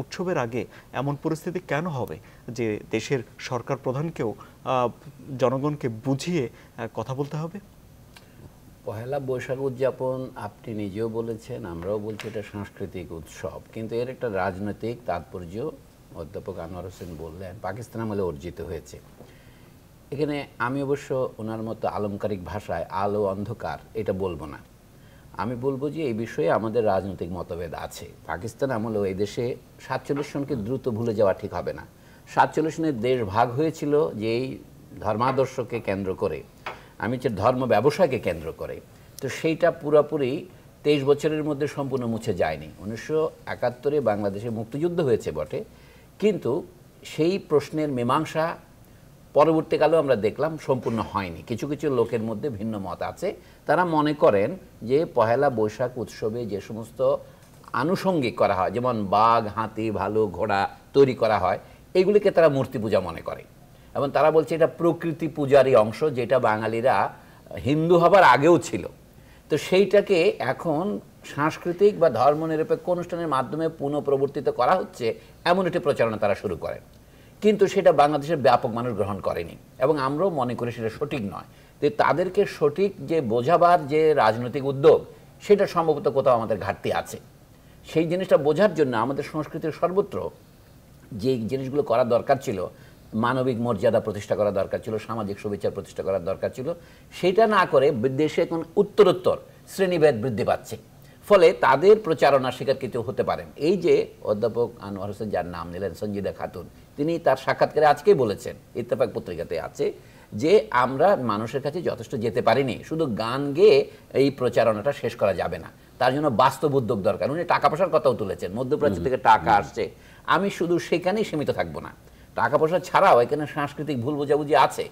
উৎসবের আগে এমন পরিস্থিতি কেন হবে যে দেশের সরকার প্রধানকেও জনগণকে বুঝিয়ে কথা বলতে হবে? পহেলা বৈশাখ উদযাপন আপনি নিজেও বলেছেন, আমরাও বলছি এটা সাংস্কৃতিক উৎসব, কিন্তু এর একটা রাজনৈতিক তাৎপর্য অধ্যাপক আনোয়ার হোসেন বললেন পাকিস্তান আমলে অর্জিত হয়েছে। এখানে আমি অবশ্য ওনার মতো আলংকারিক ভাষায় আলো অন্ধকার এটা বলবো না। আমি বলবো যে এই বিষয়ে আমাদের রাজনৈতিক মতভেদ আছে। পাকিস্তান আমলেও এই দেশে 47 সনকে দ্রুত ভুলে যাওয়া ঠিক হবে না। 47 সনের দেশ ভাগ হয়েছিল যে এই ধর্মাদর্শকে কেন্দ্র করে, আমি যে ধর্ম ব্যবসাকে কেন্দ্র করে, তো সেইটা পুরোপুরি 23 বছরের মধ্যে সম্পূর্ণ মুছে যায়নি। 1971-এ বাংলাদেশে মুক্তিযুদ্ধ হয়েছে বটে, কিন্তু সেই প্রশ্নের মীমাংসা পরবর্তীকালেও আমরা দেখলাম সম্পূর্ণ হয়নি। কিছু কিছু লোকের মধ্যে ভিন্ন মত আছে। তারা মনে করেন যে পহেলা বৈশাখ উৎসবে যে সমস্ত আনুষঙ্গিক করা হয়, যেমন বাঘ, হাতি, ভালু, ঘোড়া তৈরি করা হয়, এগুলিকে তারা মূর্তি পূজা মনে করে এবং তারা বলছে এটা প্রকৃতি পূজারই অংশ, যেটা বাঙালিরা হিন্দু হবার আগেও ছিল। তো সেইটাকে এখন সাংস্কৃতিক বা ধর্মনিরপেক্ষ অনুষ্ঠানের মাধ্যমে পুনঃপ্রবর্তিত করা হচ্ছে, এমন একটি প্রচারণা তারা শুরু করেন। কিন্তু সেটা বাংলাদেশের ব্যাপক মানুষ গ্রহণ করেনি এবং আমরাও মনে করি সেটা সঠিক নয়। তো তাদেরকে সঠিক যে বোঝাবার যে রাজনৈতিক উদ্যোগ, সেটা সম্ভবত কোথাও আমাদের ঘাটতি আছে। সেই জিনিসটা বোঝার জন্য আমাদের সংস্কৃতির সর্বত্র যে জিনিসগুলো করা দরকার ছিল, মানবিক মর্যাদা প্রতিষ্ঠা করা দরকার ছিল, সামাজিক সুবিচার প্রতিষ্ঠা করার দরকার ছিল, সেটা না করে দেশে এখন উত্তরোত্তর শ্রেণীভেদ বৃদ্ধি পাচ্ছে। ফলে তাদের প্রচারণা শিকার কিছু হতে পারেন। এই যে অধ্যাপক আনোয়ার হোসেন যার নাম নিলেন, সঞ্জিদা খাতুন, তিনি তার সাক্ষাৎকারে আজকেই বলেছেন, ইত্তেফাক পত্রিকাতে আছে, যে আমরা মানুষের কাছে যথেষ্ট যেতে পারিনি, শুধু গান গেয়ে এই প্রচারণাটা শেষ করা যাবে না, তার জন্য বাস্তব উদ্যোগ দরকার। উনি টাকা পয়সার কথাও তুলেছেন, মধ্যপ্রাচ্য থেকে টাকা আসছে। আমি শুধু সেখানেই সীমিত থাকবো না, টাকা পয়সা ছাড়াও এখানে সাংস্কৃতিক ভুল বোঝাবুঝি আছে।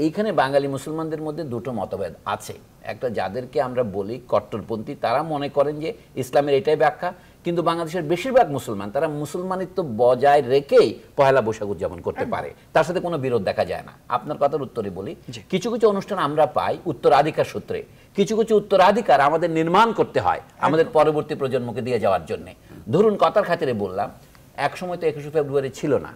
এইখানে বাঙালি মুসলমানদের মধ্যে দুটো মতভেদ আছে। একটা, যাদেরকে আমরা বলি কট্টরপন্থী, তারা মনে করেন যে ইসলামের এটাই ব্যাখ্যা, কিন্তু বাংলাদেশের বেশিরভাগ মুসলমান তারা মুসলমানিত্ব বজায় রেখেই পহেলা বৈশাখ উদযাপন করতে পারে, তার সাথে কোনো বিরোধ দেখা যায় না। আপনার কথার উত্তরে বলি, কিছু কিছু অনুষ্ঠান আমরা পাই উত্তরাধিকার সূত্রে, কিছু কিছু উত্তরাধিকার আমাদের নির্মাণ করতে হয় আমাদের পরবর্তী প্রজন্মকে দিয়ে যাওয়ার জন্য। ধরুন কথার খাতিরে বললাম, এক সময় তো 21শে ফেব্রুয়ারি ছিল না,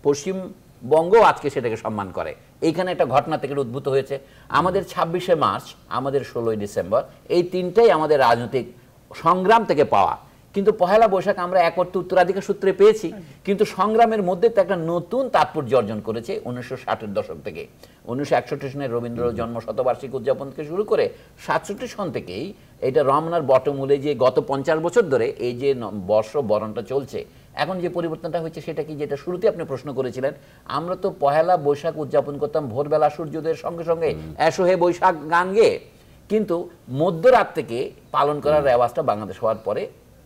পশ্চিমবঙ্গ আজকে সেটাকে সম্মান করে। এইখানে একটা ঘটনা থেকে উদ্ভূত হয়েছে। আমাদের 26শে মার্চ, আমাদের 16ই ডিসেম্বর, এই তিনটাই আমাদের রাজনৈতিক সংগ্রাম থেকে পাওয়া। কিন্তু পহেলা বৈশাখ আমরা এক অর্থে উত্তরাধিকার সূত্রে পেয়েছি, কিন্তু সংগ্রামের মধ্যে তো একটা নতুন তাৎপর্য অর্জন করেছে 1960-এর দশক থেকে। 1961 সনে রবীন্দ্র জন্ম শতবার্ষিকী উদযাপন থেকে শুরু করে 67 সন থেকেই এটা রমনার বটমূলে যে গত 50 বছর ধরে এই যে বর্ষ বরণটা চলছে, এখন যে পরিবর্তনটা হয়েছে সেটা কি, যেটা শুরুতে আপনি প্রশ্ন করেছিলেন, আমরা তো পহেলা বৈশাখ উদযাপন করতাম ভোরবেলা সূর্যোদয়ের সঙ্গে সঙ্গে এসো হে বৈশাখ গান গেয়ে, কিন্তু মধ্যরাত থেকে পালন করার রেওয়াজটা বাংলাদেশ হওয়ার পরে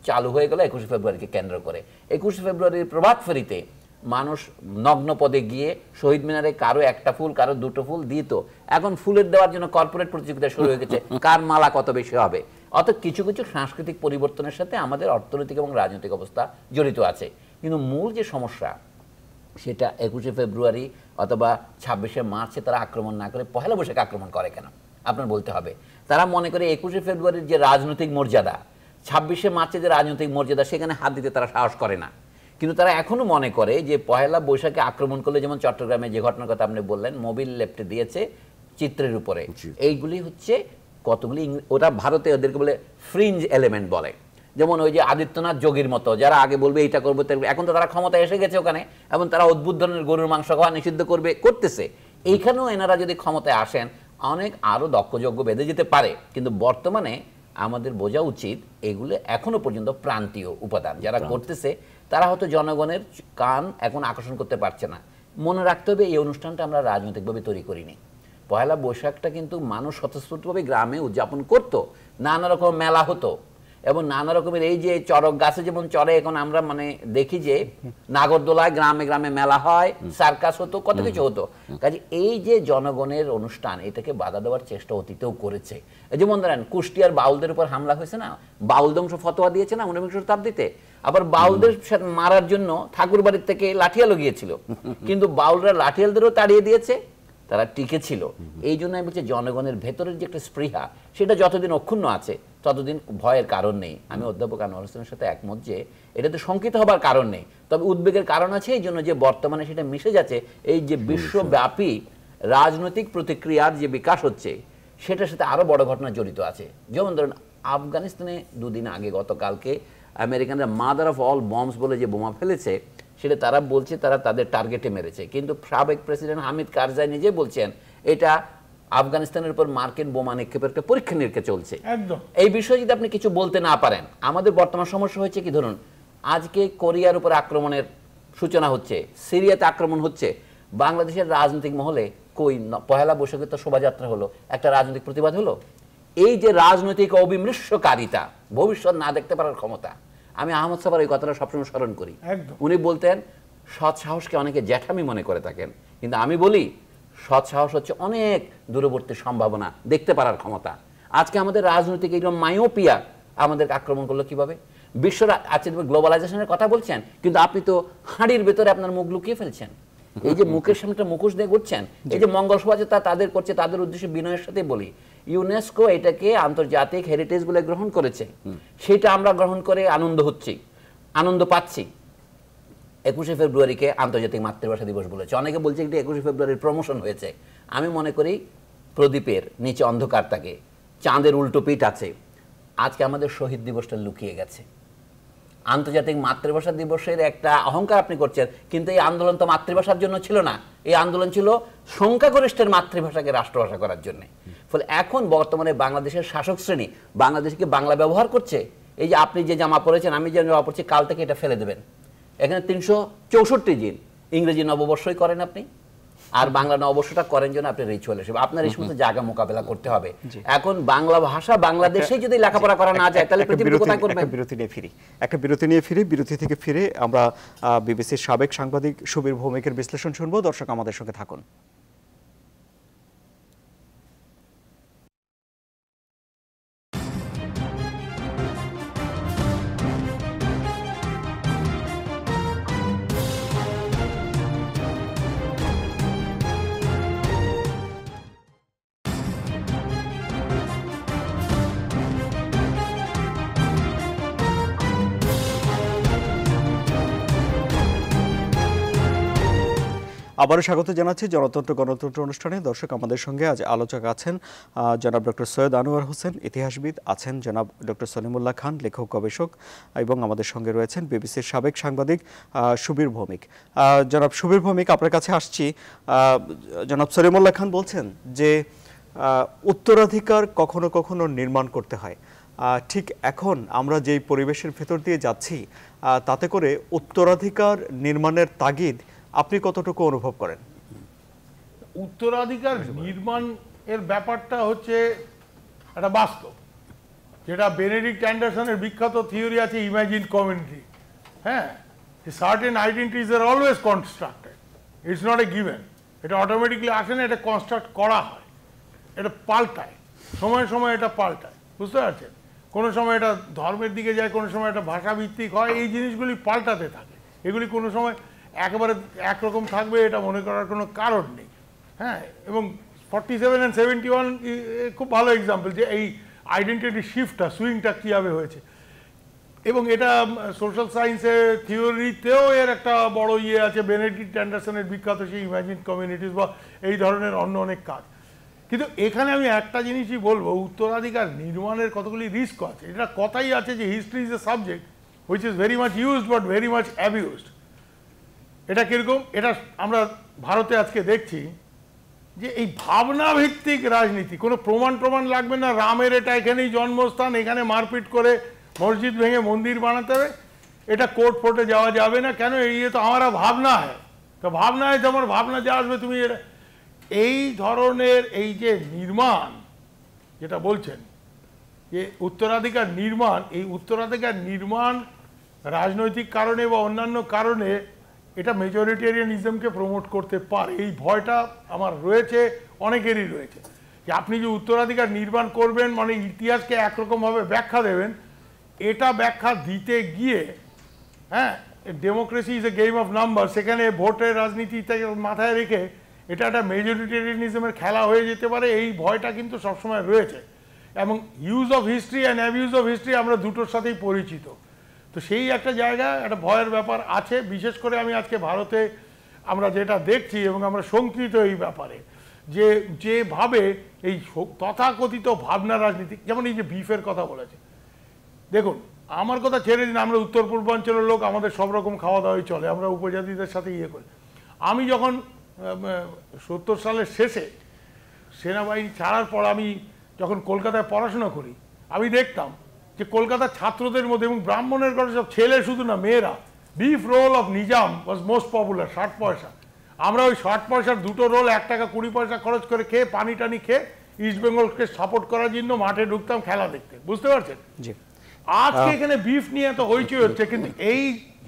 চালু হয়ে গেল 21শে ফেব্রুয়ারিকে কেন্দ্র করে। 21শে ফেব্রুয়ারির প্রভাত ফেরিতে মানুষ নগ্ন পদে গিয়ে শহীদ মিনারে কারো একটা ফুল, কারো দুটো ফুল দিত। এখন ফুলের দেওয়ার জন্য কর্পোরেট প্রতিযোগিতা শুরু হয়ে গেছে, কার মালা কত বেশি হবে। অর্থাৎ কিছু কিছু সাংস্কৃতিক পরিবর্তনের সাথে আমাদের অর্থনৈতিক এবং রাজনৈতিক অবস্থা জড়িত আছে, কিন্তু মূল যে সমস্যা সেটা 21শে ফেব্রুয়ারি অথবা 26শে মার্চে তারা আক্রমণ না করে পহেলা বৈশাখে আক্রমণ করে কেন, আপনার বলতে হবে। তারা মনে করে 21শে ফেব্রুয়ারির যে রাজনৈতিক মর্যাদা, 26শে মার্চে যে রাজনৈতিক মর্যাদা, সেখানে হাত দিতে তারা সাহস করে না। কিন্তু তারা এখনো মনে করে যে পহেলা বৈশাখে আক্রমণ করলে, যেমন চট্টগ্রামে যে ঘটনার কথা আপনি বললেন, মোবিল লেপ্টে দিয়েছে চিত্রের উপরে, এইগুলি হচ্ছে কতগুলি, ওটা ভারতে ওদেরকে বলে ফ্রিঞ্জ এলিমেন্ট বলে। যেমন ওই যে আদিত্যনাথ যোগীর মতো, যারা আগে বলবে এইটা করবো, এখন তো তারা ক্ষমতায় এসে গেছে ওখানে, এবং তারা অদ্ভুত ধরনের গরুর মাংস খাওয়া নিষিদ্ধ করতেছে। এইখানেও এনারা যদি ক্ষমতায় আসেন, অনেক আরো দক্ষযজ্ঞ বেঁধে যেতে পারে। কিন্তু বর্তমানে আমাদের বোঝা উচিত এগুলো এখনো পর্যন্ত প্রান্তীয় উপাদান। যারা করতেছে তারা হয়তো জনগণের কান এখন আকর্ষণ করতে পারছে না। মনে রাখতে হবে এই অনুষ্ঠানটা আমরা রাজনৈতিকভাবে তৈরি করিনি। পহেলা বৈশাখটা কিন্তু মানুষ স্বতঃস্ফূর্তভাবে গ্রামে উদযাপন করতো, নানা রকম মেলা হতো এবং নানা রকমের এই যে চড়ক গাছে, যেমন চড়ে এখন আমরা মানে দেখি যে নাগরদোলায় গ্রামে গ্রামে মেলা হয়, সার্কাস হতো, কত কিছু হতো। কাজে এই যে জনগণের অনুষ্ঠান, এটাকে বাধা দেওয়ার চেষ্টা অতীতেও করেছে। যেমন ধরেন কুষ্টিয়ার বাউলদের উপর হামলা হয়েছে না, বাউল ধ্বংস ফতোয়া দিয়েছে না 19বিংশ শতাব্দীতে, আবার বাউলদের মারার জন্য ঠাকুর বাড়ির থেকে লাঠিয়ালও গিয়েছিল, কিন্তু বাউলরা লাঠিয়ালদেরও তাড়িয়ে দিয়েছে, তারা টিকে ছিল। এই জন্য আমি বলছি জনগণের ভেতরের যে একটা স্পৃহা, সেটা যতদিন অক্ষুণ্ণ আছে ততদিন ভয়ের কারণ নেই। আমি অধ্যাপক আনোয়ার হোসেনের সাথে একমত যে এটাতে শঙ্কিত হবার কারণ নেই, তবে উদ্বেগের কারণ আছে এই জন্য যে বর্তমানে সেটা মিশে যাচ্ছে এই যে বিশ্বব্যাপী রাজনৈতিক প্রতিক্রিয়ার যে বিকাশ হচ্ছে, সেটার সাথে আরো বড় ঘটনা জড়িত আছে। যেমন ধরুন আফগানিস্তানে দুদিন আগে, গতকালকে আমেরিকানরা মাদার অফ অল বম্বস বলে যে বোমা ফেলেছে, সেটা তারা বলছে তারা তাদের টার্গেটে মেরেছে, কিন্তু সাবেক প্রেসিডেন্ট হামিদ কারজাই নিজে বলছেন এটা আফগানিস্তানের উপর মার্কিন বোমা নিক্ষেপের একটা পরীক্ষা নিরীক্ষা চলছে। একদম এই বিষয়ে যদি আপনি কিছু বলতে না পারেন, আমাদের বর্তমান সমস্যা হয়েছে কি, ধরুন আজকে কোরিয়ার উপর আক্রমণের সূচনা হচ্ছে, সিরিয়াতে আক্রমণ হচ্ছে, বাংলাদেশের রাজনৈতিক মহলে কই পহেলা বৈশাখে তো শোভাযাত্রা হলো, একটা রাজনৈতিক প্রতিবাদ হলো। এই যে রাজনৈতিক অবিমৃষ্যকারিতা, ভবিষ্যৎ না দেখতে পারার ক্ষমতা, আমি আহমদ সাফার এই কথাটা সবসময় স্মরণ করি। উনি বলতেন সৎ সাহসকে অনেকে জ্যাঠামি মনে করে থাকেন, কিন্তু আমি বলি সৎ সাহস হচ্ছে অনেক দূরবর্তী সম্ভাবনা দেখতে পারার ক্ষমতা। আজকে আমাদের রাজনৈতিক এইরকম মায়োপিয়া আমাদেরকে আক্রমণ করলো কিভাবে? বিশ্ব আজকে গ্লোবালাইজেশনের কথা বলছেন, কিন্তু আপনি তো হাঁড়ির ভেতরে আপনার মুখ লুকিয়ে ফেলছেন। এই যে মুখের সামনে মুখোশ দিয়ে ঘুরছেন, এই যে মঙ্গল শোভাযাত্রা তাদের করছে, তাদের উদ্দেশ্যে বিনয়ের সাথে বলি ইউনেস্কো এটাকে আন্তর্জাতিক হেরিটেজ বলে গ্রহণ করেছে, সেটা আমরা গ্রহণ করে আনন্দ পাচ্ছি। 21শে ফেব্রুয়ারিকে আন্তর্জাতিক মাতৃভাষা দিবস বলেছে, অনেকে বলছে এটা 21শে ফেব্রুয়ারির প্রমোশন হয়েছে। আমি মনে করি প্রদীপের নিচে অন্ধকার থাকে, চাঁদের উল্টো পিঠ আছে। আজকে আমাদের শহীদ দিবসটা লুকিয়ে গেছে। আন্তর্জাতিক মাতৃভাষা দিবসের একটা অহংকার আপনি করছেন, কিন্তু এই আন্দোলন তো মাতৃভাষার জন্য ছিল না, এই আন্দোলন ছিল সংখ্যাগরিষ্ঠের মাতৃভাষাকে রাষ্ট্রভাষা করার জন্য। ফলে এখন বর্তমানে বাংলাদেশের শাসক শ্রেণী বাংলাদেশকে বাংলা ব্যবহার করছে। এই যে আপনি যে জামা পরেছেন, আমি যে জামা পরছি, কাল থেকে এটা ফেলে দেবেন। এখানে 364 দিন ইংরেজি নববর্ষই করেন আপনি, আর বাংলা নববর্ষটা করেন জন্য আপনি রিচুয়াল হিসেবে আপনার এই সমস্ত জায়গা মোকাবেলা করতে হবে। এখন বাংলা ভাষা বাংলাদেশে যদি লেখাপড়া করা না যায়, তাহলে পৃথিবীতে কোথায় করবেন? একটা বিরতি নিয়ে ফিরি। বিরতি থেকে ফিরে আমরা বিবিসির সাবেক সাংবাদিক সুবীর ভৌমিকের বিশ্লেষণ শুনবো। দর্শক আমাদের সঙ্গে থাকুন। আবারও স্বাগত জানাচ্ছি জনতন্ত্র গণতন্ত্র অনুষ্ঠানে। দর্শক আমাদের সঙ্গে আজ আলোচক আছেন জনাব ডক্টর সৈয়দ আনোয়ার হোসেন, ইতিহাসবিদ, আছেন জনাব ডক্টর সলিমুল্লাহ খান, লেখক গবেষক, এবং আমাদের সঙ্গে রয়েছেন বিবিসির সাবেক সাংবাদিক সুবীর ভৌমিক। জনাব সুবীর ভৌমিক, আপনার কাছে আসছি। জনাব সলিমুল্লাহ খান বলছেন যে উত্তরাধিকার কখনো কখনো নির্মাণ করতে হয়। ঠিক এখন আমরা যেই পরিবেশের ভেতর দিয়ে যাচ্ছি, তাতে করে উত্তরাধিকার নির্মাণের তাগিদ আপনি কতটুকু অনুভব করেন? উত্তরাধিকার নির্মাণ এর ব্যাপারটা হচ্ছে একটা বাস্তব, যেটা বেনেডিক্ট অ্যান্ডারসনের বিখ্যাত থিওরি আছে, ইমাজিন কমিউনিটি। হ্যাঁ, certain identities are always constructed, it's not a given. এটা অটোমেটিকলি আসে না, এটা কনস্ট্রাক্ট করা হয়, এটা পাল্টায়, সময়ে সময়ে এটা পাল্টায়, বুঝতে পারছেন? কোনো সময় এটা ধর্মের দিকে যায়, কোনো সময় এটা ভাষাভিত্তিক হয়, এই জিনিসগুলি পাল্টাতে থাকে। এগুলি কোনো সময় একেবারে একরকম থাকবে এটা মনে করার কোনো কারণ নেই। হ্যাঁ, এবং 47 and 71 খুব ভালো এক্সাম্পল যে এই আইডেন্টিটি শিফটটা, সুইংটা কীভাবে হয়েছে। এবং এটা সোশ্যাল সায়েন্সের থিওরিতেও এর একটা বড় ইয়ে আছে, বেনেডিক্ট অ্যান্ডারসনের বিখ্যাত সেই ইমাজিন কমিউনিটিস বা এই ধরনের অন্য অনেক কাজ। কিন্তু এখানে আমি একটা জিনিসই বলবো, উত্তরাধিকার নির্মাণের কতগুলি রিস্ক আছে। এটা কথাই আছে যে history is a subject which is very much used but very much abused. এটা কিরকম? এটা আমরা ভারতে আজকে দেখছি যে এই ভাবনা ভিত্তিক রাজনীতি, কোনো প্রমাণ লাগবে না, রামের এটা এখানেই জন্মস্থান, এখানে মারপিট করে মসজিদ ভেঙে মন্দির বানাতে হবে, এটা কোর্ট ফোর্টে যাওয়া যাবে না। কেন? এই তো আমার ভাবনা হয়, তো ভাবনা হয়, তোমার ভাবনা যা আসবে তুমি এটা, এই ধরনের এই যে নির্মাণ যেটা বলছেন যে উত্তরাধিকার নির্মাণ, এই উত্তরাধিকার নির্মাণ রাজনৈতিক কারণে বা অন্যান্য কারণে এটা মেজরিটেরিয়ানিজমকে প্রমোট করতে পারে, এই ভয়টা আমার রয়েছে, অনেকেরই রয়েছে। যে আপনি যে উত্তরাধিকার নির্মাণ করবেন মানে ইতিহাসকে একরকমভাবে ব্যাখ্যা দেবেন, এটা ব্যাখ্যা দিতে গিয়ে, হ্যাঁ, democracy is a game of number, সেখানে ভোটের রাজনীতিটাকে মাথায় রেখে এটা একটা মেজরিটেরিয়ানিজমের খেলা হয়ে যেতে পারে, এই ভয়টা কিন্তু সবসময় রয়েছে। এবং use of history and abuse of history আমরা দুটোর সাথেই পরিচিত। তো সেই একটা জায়গা, একটা ভয়ের ব্যাপার আছে। বিশেষ করে আমি আজকে ভারতে আমরা যেটা দেখছি এবং আমরা শঙ্কিত এই ব্যাপারে, যে যেভাবে এই তথাকথিত ভাবনা রাজনীতি, যেমন এই যে বিফের কথা বলেছে, দেখুন আমার কথা ছেড়ে দিন, আমরা উত্তর পূর্বাঞ্চলের লোক, আমাদের সব রকম খাওয়া দাওয়াই চলে, আমরা উপজাতিদের সাথে ইয়ে করি। আমি যখন 70 সালের শেষে সেনাবাহিনী ছাড়ার পর আমি যখন কলকাতায় পড়াশোনা করি, আমি দেখতাম যে কলকাতার ছাত্রদের মধ্যে এবং ব্রাহ্মণের ঘরে সব ছেলে শুধু না, মেয়েরা, beef role of Nizam was most popular, 60 পয়সা। আমরা ওই 60 পয়সার 2টো রোল 1 টাকা 20 পয়সা খরচ করে খেয়ে, পানি টানি খেয়ে ইস্ট বেঙ্গলকে সাপোর্ট করার জন্য মাঠে ঢুকতাম খেলা দেখতে, বুঝতে পারছেন? জি। আজকে এখানে বিফ নিয়ে এত হইচই হচ্ছে, কিন্তু এই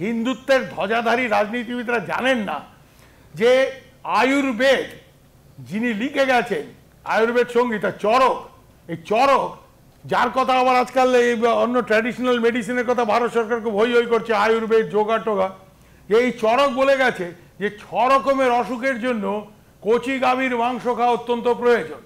হিন্দুত্বের ধ্বজাধারী রাজনীতিবিদরা জানেন না যে আয়ুর্বেদ যিনি লিখে গেছেন, আয়ুর্বেদ সংগীতা চরক, এই চরক যার কথা আবার আজকাল এই অন্য ট্র্যাডিশনাল মেডিসিনের কথা ভারত সরকার খুব হই হই করছে, আয়ুর্বেদ যোগা টোগা, যে এই চরক বলে গেছে যে 6 রকমের অসুখের জন্য কচি গাভীর মাংস খাওয়া অত্যন্ত প্রয়োজন।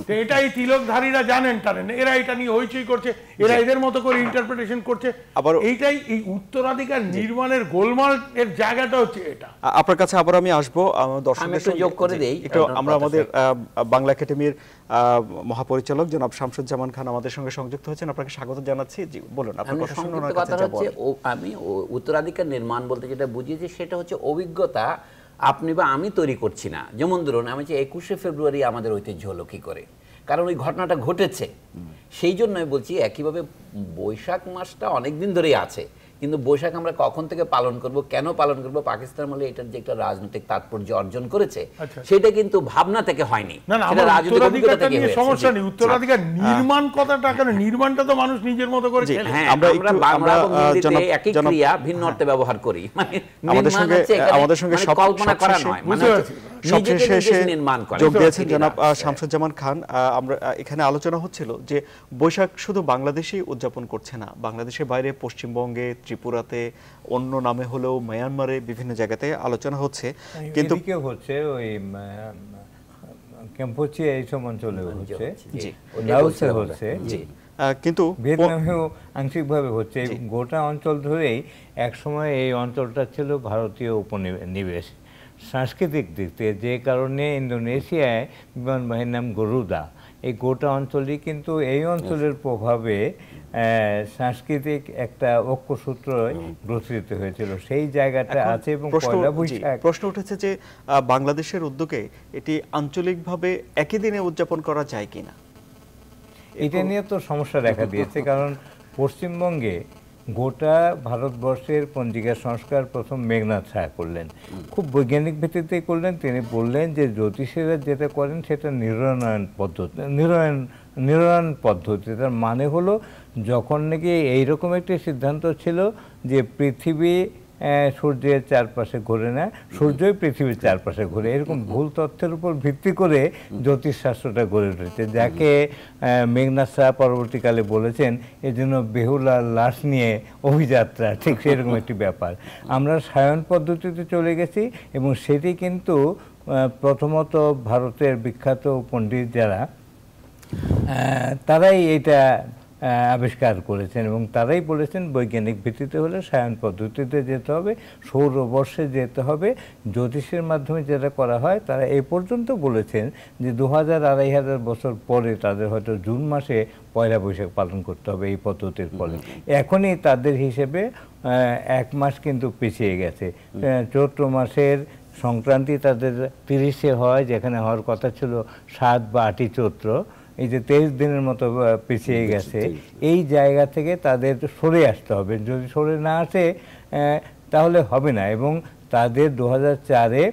তো এটাই তিলকধারীরা জানেন, টানেন, এরা এটা নিয়ে হইচই করছে, এরা এদের মতো করে ইন্টারপ্রিটেশন করছে। আবার এইটাই এই উত্তরাধিকার নির্মাণের গোলমাল এর জায়গাটা হচ্ছে এটা। আপনার কাছে আবার আমি আসবো, দর্শকদের একটু যোগ করে দেই। একটু আমরা আমাদের বাংলা একাডেমির মহাপরিচালক জনাব শামসুজ্জামান খান আমাদের সঙ্গে সংযুক্ত হয়েছেন, আপনাকে স্বাগত জানাচ্ছি। জি বলুন, আপনার কথা শুনুন। আমি উত্তরাধিকার নির্মাণ বলতে যেটা বুঝিয়েছি সেটা হচ্ছে অভিজ্ঞতা আপনি বা আমি তৈরি করছি না। যেমন ধরুন, আমি যে 21শে ফেব্রুয়ারি আমাদের ঐতিহ্য হলো কি করে, কারণ ওই ঘটনাটা ঘটেছে, সেই জন্যই বলছি। একইভাবে বৈশাখ মাসটা অনেক দিন ধরেই আছে, কিন্তু বৈশাখ আমরা কখন থেকে পালন করব, কেন পালন করব, পাকিস্তান বলে এটার যে একটা রাজনৈতিক তাৎপর্য অর্জন করেছে সেটা কিন্তু ভাবনা থেকে হয়নি, সেটা রাজনৈতিক অভিজ্ঞতা থেকে হয়েছে। সমস্যা নেই, উত্তরাধিকার নির্মাণ কথাটা কেন, নির্মাণটা তো মানুষ নিজের মতো করে। হ্যাঁ, আমরা বাংলা এবং হিন্দিতে একই ক্রিয়া ভিন্ন অর্থে ব্যবহার করি, মানে আমাদের সঙ্গে কল্পনা করা নয়, মানে সবশেষে যোগ দিয়েছেন জনাব শামসুজ্জামান খান। আমরা এখানে আলোচনা হচ্ছিল যে বৈশাখ শুধু বাংলাদেশেই উদযাপন করছে না, বাংলাদেশের বাইরে পশ্চিমবঙ্গে, ত্রিপুরাতে, অন্য নামে হলেও মায়ানমারে বিভিন্ন জায়গাতে আলোচনা হচ্ছে, কিন্তু হচ্ছে ওই ক্যাম্পোচিয়া এই সব অঞ্চলে হচ্ছে, লাওসে হচ্ছে, কিন্তু ভিয়েতনামেও আংশিকভাবে হচ্ছে। গোটা অঞ্চল ধরেই একসময় এই অঞ্চলটা ছিল ভারতীয় উপনিবেশ সাংস্কৃতিক দিক থেকে, যে কারণে ইন্দোনেশিয়ায় বিমান বাহিনীর নাম গরুদা। এই গোটা অঞ্চলই কিন্তু এই অঞ্চলের প্রভাবে সাংস্কৃতিক একটা ঐক্যসূত্র গ্রথিত হয়েছিল, সেই জায়গাটা আছে। এবং পয়লা বৈশাখ প্রশ্ন উঠেছে যে বাংলাদেশের উদ্যোগে এটি আঞ্চলিকভাবে একই দিনে উদযাপন করা যায় কিনা, এটা নিয়ে তো সমস্যা দেখা দিয়েছে। কারণ পশ্চিমবঙ্গে গোটা ভারতবর্ষের পঞ্জিকা সংস্কার প্রথম মেঘনাথ শাহ করলেন, খুব বৈজ্ঞানিক ভিত্তিতেই করলেন। তিনি বললেন যে জ্যোতিষীরা যেটা করেন সেটা নিরয়ন পদ্ধতি। তার মানে হলো, যখন নাকি এইরকম একটি সিদ্ধান্ত ছিল যে পৃথিবী সূর্যের চারপাশে ঘুরে না, সূর্যই পৃথিবীর চারপাশে ঘুরে, এরকম ভুল তথ্যের উপর ভিত্তি করে জ্যোতিষশাস্ত্রটা গড়ে উঠেছে, যাকে মেঘনাথ শাহ পরবর্তীকালে বলেছেন এজন্য বেহুলার লাশ নিয়ে অভিযাত্রা, ঠিক সেরকম একটি ব্যাপার। আমরা সায়ন পদ্ধতিতে চলে গেছি, এবং সেটি কিন্তু প্রথমত ভারতের বিখ্যাত পণ্ডিত যারা, তারাই এটা আবিষ্কার করেছেন, এবং তারাই বলেছেন বৈজ্ঞানিক ভিত্তিতে হলে সায়ন পদ্ধতিতে যেতে হবে, সৌরবর্ষে যেতে হবে। জ্যোতিষের মাধ্যমে যেটা করা হয়, তারা এই পর্যন্ত বলেছেন যে 2000-2500 বছর পরে তাদের হয়তো জুন মাসে পয়লা বৈশাখ পালন করতে হবে এই পদ্ধতির ফলে। এখনই তাদের হিসেবে 1 মাস কিন্তু পিছিয়ে গেছে। চৈত্র মাসের সংক্রান্তি তাদের 30-এ হয়, যেখানে হওয়ার কথা ছিল 7 বা 8ই চৈত্র, এই যে 23 দিনের মতো পিছিয়ে গেছে। এই জায়গা থেকে তাদের সরে আসতে হবে, যদি সরে না আসে তাহলে হবে না। এবং তাদের 2004-এ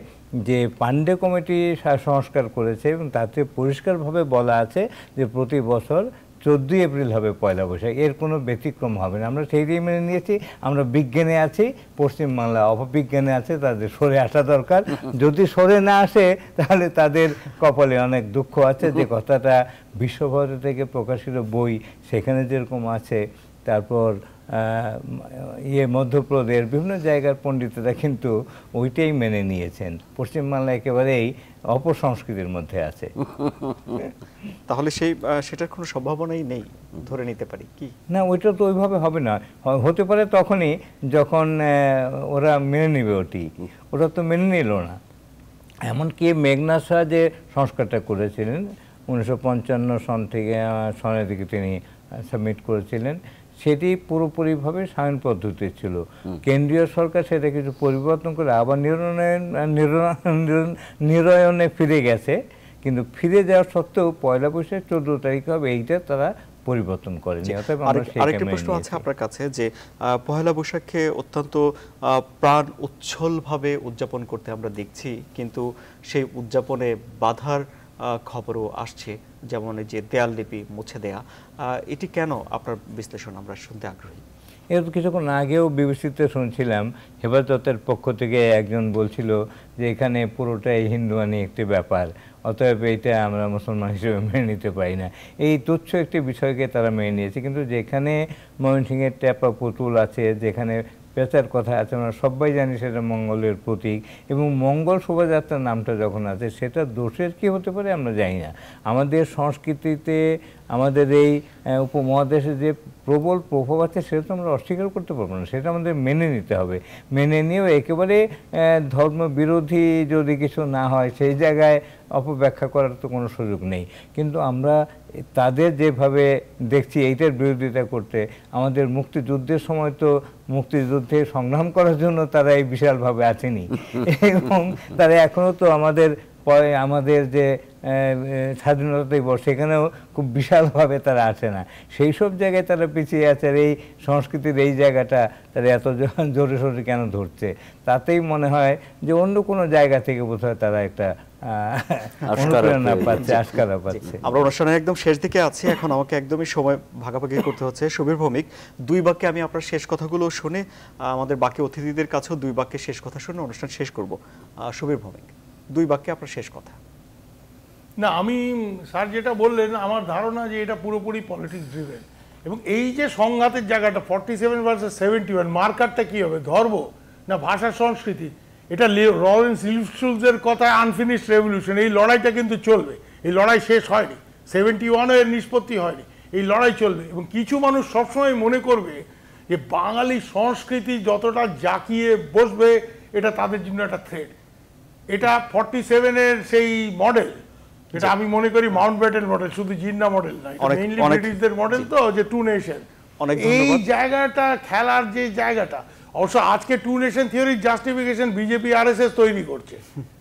যে পান্ডে কমিটি সংস্কার করেছে, এবং তাতে পরিষ্কারভাবে বলা আছে যে প্রতি বছর 14 এপ্রিল হবে পয়লা বৈশাখ, এর কোনো ব্যতিক্রম হবে না। আমরা সেইটাই মেনে নিয়েছি। আমরা বিজ্ঞানে আছি, পশ্চিমবাংলা অপবিজ্ঞানে আছে, তাদের সরে আসা দরকার। যদি সরে না আসে তাহলে তাদের কপালে অনেক দুঃখ আছে। যে কথাটা বিশ্বভারতী থেকে প্রকাশিত বই, সেখানে যেরকম আছে, তারপর মধ্যপ্রদেশ বিভিন্ন জায়গার পণ্ডিতেরা কিন্তু ওইটাই মেনে নিয়েছেন। পশ্চিমবাংলা একেবারেই অপসংস্কৃতির মধ্যে আছে। তাহলে সেটার কোনো সম্ভাবনাই নেই ধরে নিতে পারি কি না? ওইটা তো ওইভাবে হবে না। হতে পারে তখনই যখন ওরা মেনে নেবে। ওরা তো মেনে নিল না। এমনকি মেঘনাথ শাহ যে সংস্কারটা করেছিলেন 1955 সন থেকে সনের দিকে তিনি সাবমিট করেছিলেন, সেটি পুরোপুরিভাবে সায়ন পদ্ধতি ছিল। কেন্দ্রীয় সরকার সেটা কিছু পরিবর্তন করে আবার নিরয়নে ফিরে গেছে, কিন্তু ফিরে যাওয়া সত্ত্বেও পয়লা বৈশাখ 14 তারিখ হবে এইটা তারা পরিবর্তন করেনি। আরেকটি প্রশ্ন আছে আপনার কাছে যে পহেলা বৈশাখে অত্যন্ত প্রাণ উচ্ছলভাবে উদযাপন করতে আমরা দেখছি, কিন্তু সেই উদযাপনে বাধার খবরও আসছে, যেমন যে দেয়াল লিপি মুছে দেয়া, এটি কেন? আপনার বিশ্লেষণ আমরা শুনতে আগ্রহী। এর কিছুক্ষণ আগেও বিবিসিতে শুনছিলাম হেফাজতের পক্ষ থেকে একজন বলছিল যে এখানে পুরোটাই হিন্দুয়ানি একটি ব্যাপার, অতএব এইটা আমরা মুসলমান হিসেবে মেনে নিতে পারি না। এই তুচ্ছ একটি বিষয়কে তারা মেনে নিয়েছে, কিন্তু যেখানে ময়মনসিংহের ট্যাপা পুতুল আছে, যেখানে পেঁচার কথা আছে, আমরা সবাই জানি সেটা মঙ্গলের প্রতীক, এবং মঙ্গল শোভাযাত্রার নামটা যখন আছে সেটা দোষের কি হতে পারে আমরা জানি না। আমাদের সংস্কৃতিতে আমাদের এই উপমহাদেশে যে প্রবল প্রভাব আছে সেটা তো আমরা অস্বীকার করতে পারবো না, সেটা আমাদের মেনে নিতে হবে। মেনে নিয়েও একেবারে ধর্মবিরোধী যদি কিছু না হয় সেই জায়গায় অপব্যাখ্যা করার তো কোনো সুযোগ নেই। কিন্তু আমরা তাদের যেভাবে দেখছি এইটার বিরোধিতা করতে, আমাদের মুক্তিযুদ্ধের সময় তো মুক্তিযুদ্ধে সংগ্রাম করার জন্য তারা এই বিশালভাবে আসেনি, এবং তারা এখনও তো আমাদের যে স্বাধীনতা দিবস সেখানেও খুব বিশালভাবে তারা আসে না। সেই সব জায়গায় তারা পিছিয়ে আছে, আর এই সংস্কৃতির এই জায়গাটা তারা এত জোরে সোরে কেন ধরছে? তাতেই মনে হয় যে অন্য কোনো জায়গা থেকে বোধহয় তারা একটা অনুপ্রেরণা পাচ্ছে, আশকারা পাচ্ছে। আমরা অনুষ্ঠানের একদম শেষ দিকে আছি, এখন আমাকে একদমই সময় ভাগাভাগি করতে হচ্ছে। সুবীর ভৌমিক, 2 বাক্যে আমি আপনার শেষ কথাগুলো শুনে আমাদের বাকি অতিথিদের কাছেও 2 বাক্যে শেষ কথা শুনে অনুষ্ঠান শেষ করব। সুবীর ভৌমিক, 2 বাক্যে আপনার শেষ কথা। না, আমি স্যার যেটা বললেন আমার ধারণা যে এটা পুরোপুরি পলিটিক্স ড্রিভেন, এবং এই যে সংঘাতের জায়গাটা 47 ভার্সেস 71, মার্কারটা কি হবে? ধর্ম না ভাষা সংস্কৃতি? এটা লরেন্স লিফশুলজের কথায় আনফিনিশড রেভলিউশন। এই লড়াইটা কিন্তু চলবে, এই লড়াই শেষ হয়নি, 71-এর নিষ্পত্তি হয়নি, এই লড়াই চলবে। এবং কিছু মানুষ সবসময় মনে করবে যে বাঙালি সংস্কৃতি যতটা জাঁকিয়ে বসবে এটা তাদের জন্য একটা থ্রেট। এটা 47-এর সেই মডেল, এটা আমি মনে করি মাউন্টব্যাটেন মডেল, শুধু জিন্না মডেল না, মেইনলি ব্রিটিশদের মডেল, তো যে 2 নেশন। এই জায়গাটা খেলার যে জায়গাটা, অবশ্য আজকে 2 নেশন থিওরির জাস্টিফিকেশন বিজেপি আরএসএস তৈরি করছে,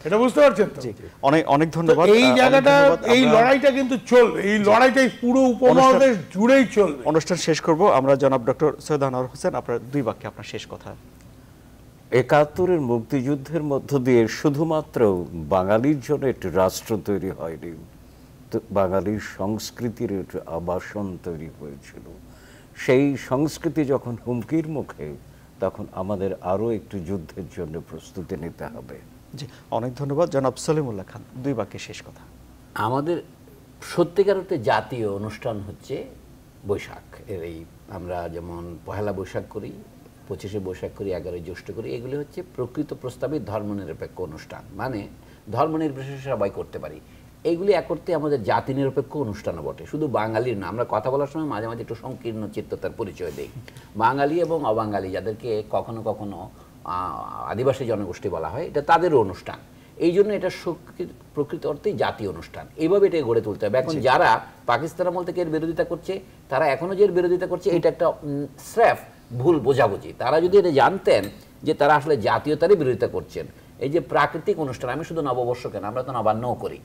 এটা বুঝতে পারছেন তো? অনেক অনেক ধন্যবাদ। এই জায়গাটা, এই লড়াইটা কিন্তু চলবে, এই লড়াইটাই পুরো উপমহাদেশ জুড়েই চলবে। অনুষ্ঠান শেষ করব আমরা। জনাব ডক্টর সৈয়দ আনোয়ার হোসেন, আপনার 2 বাক্যে আপনার শেষ কথা। 71-এর মুক্তিযুদ্ধের মধ্য দিয়ে শুধুমাত্র বাঙালির জন্য একটি রাষ্ট্র তৈরি হয়নি, বাঙালির সংস্কৃতির একটি আবাসন তৈরি হয়েছিল। সেই সংস্কৃতি যখন হুমকির মুখে, তখন আমাদের আরও একটু যুদ্ধের জন্য প্রস্তুতি নিতে হবে। জি, অনেক ধন্যবাদ। জনাব সলিমুল্লাহ খান, 2 বাক্যে শেষ কথা। আমাদের সত্যিকার অর্থে জাতীয় অনুষ্ঠান হচ্ছে বৈশাখ। এই আমরা যেমন পহেলা বৈশাখ করি, 25শে বৈশাখ করি, 11ই জ্যৈষ্ঠ করি, এগুলি হচ্ছে প্রকৃত প্রস্তাবিত ধর্মনিরপেক্ষ অনুষ্ঠান, মানে ধর্মনির্বিশেষে সবাই করতে পারি। এইগুলি এক করতে আমাদের জাতি নিরপেক্ষ অনুষ্ঠানও বটে, শুধু বাঙালির না। আমরা কথা বলার সময় মাঝে মাঝে একটু সংকীর্ণ চিত্ততার পরিচয় দেই। বাঙালি এবং অবাঙালি, যাদেরকে কখনো কখনো আদিবাসী জনগোষ্ঠী বলা হয়, এটা তাদেরও অনুষ্ঠান। এই জন্য এটা প্রকৃত অর্থেই জাতীয় অনুষ্ঠান। এইভাবে এটা গড়ে তুলতে হবে। এখন যারা পাকিস্তান আমল থেকে এর বিরোধিতা করছে, তারা এখনো যে এর বিরোধিতা করছে, এটা একটা স্রেফ ভুল বোঝাবুঝি। তারা যদি এটা জানতেন যে তারা আসলে জাতীয়তারই বিরোধিতা করছেন। এই যে প্রাকৃতিক অনুষ্ঠান, আমি শুধু নববর্ষ কেন, আমরা তো নবান্নও করি।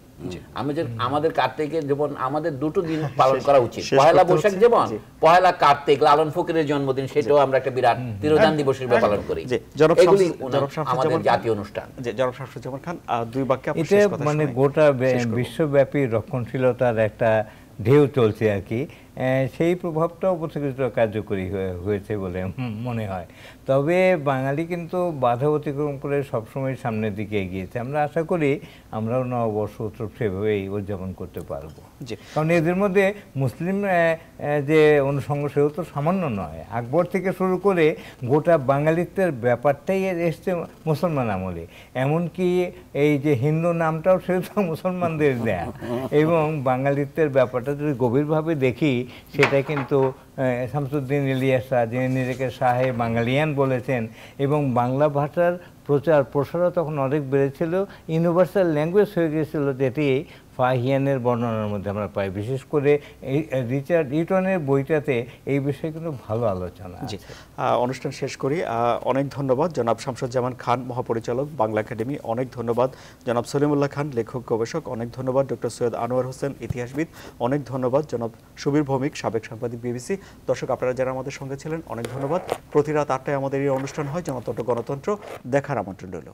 আমাদের কার্তিকের যেমন আমাদের 2টো দিন পালন করা উচিত। পহেলা বৈশাখ যেমন, পহেলা কার্তিক লালন ফকিরের জন্মদিন, সেটাও আমরা একটা বিরাট তিরোধান দিবস হিসেবে পালন করি। এগুলি আমাদের জাতীয় অনুষ্ঠান। জনাব শামসুজ্জামান খান, 2 বাক্যে আপনার শেষ শেষ কথা। মানে গোটা বিশ্বব্যাপী রক্ষণশীলতার একটা ঢেউ চলছে আর কি, সেই প্রভাবটাও প্রতিষ্ঠিত কার্যকরী হয়েছে বলে মনে হয়। তবে বাঙালি কিন্তু বাধা অতিক্রম করে সবসময় সামনের দিকে এগিয়েছে। আমরা আশা করি আমরাও নববর্ষ উৎসব সেভাবেই উদযাপন করতে পারবো, কারণ এদের মধ্যে মুসলিম যে অনুষঙ্গ সেও তো সামান্য নয়। আকবর থেকে শুরু করে গোটা বাঙালিত্বের ব্যাপারটাই এসছে মুসলমান আমলে। এমনকি এই যে হিন্দু নামটাও সেও তো মুসলমানদের দেয়া। এবং বাঙালিত্বের ব্যাপারটা যদি গভীরভাবে দেখি, সেটা কিন্তু শামসুদ্দিন ইলিয়াসা, যিনি নিজেকে শাহে বাঙালিয়ান বলেছেন, এবং বাংলা ভাষার প্রচার প্রসারও তখন অনেক বেড়েছিল, ইউনিভার্সাল ল্যাঙ্গুয়েজ হয়ে গিয়েছিল, যেটি ফাহিয়ানের বর্ণনার মধ্যে আমরা পাই। বিশেষ করে এই রিচার্ড ইটনের বইটাতে এই বিষয়ে কিন্তু ভালো আলোচনা জি আছে। অনুষ্ঠান শেষ করি। অনেক ধন্যবাদ জনাব শামসুজ্জামান খান, মহাপরিচালক, বাংলা একাডেমি। অনেক ধন্যবাদ জনাব সলিমুল্লাহ খান, লেখক গবেষক। অনেক ধন্যবাদ ডক্টর সৈয়দ আনোয়ার হোসেন, ইতিহাসবিদ। অনেক ধন্যবাদ জনাব সুবীর ভৌমিক, সাবেক সাংবাদিক, বিবিসি। দর্শক, আপনারা যারা আমাদের সঙ্গে ছিলেন অনেক ধন্যবাদ। প্রতি রাত 8টায় আমাদের এই অনুষ্ঠান হয় জনতন্ত্র গণতন্ত্র। দেখার আমন্ত্রণ রইল।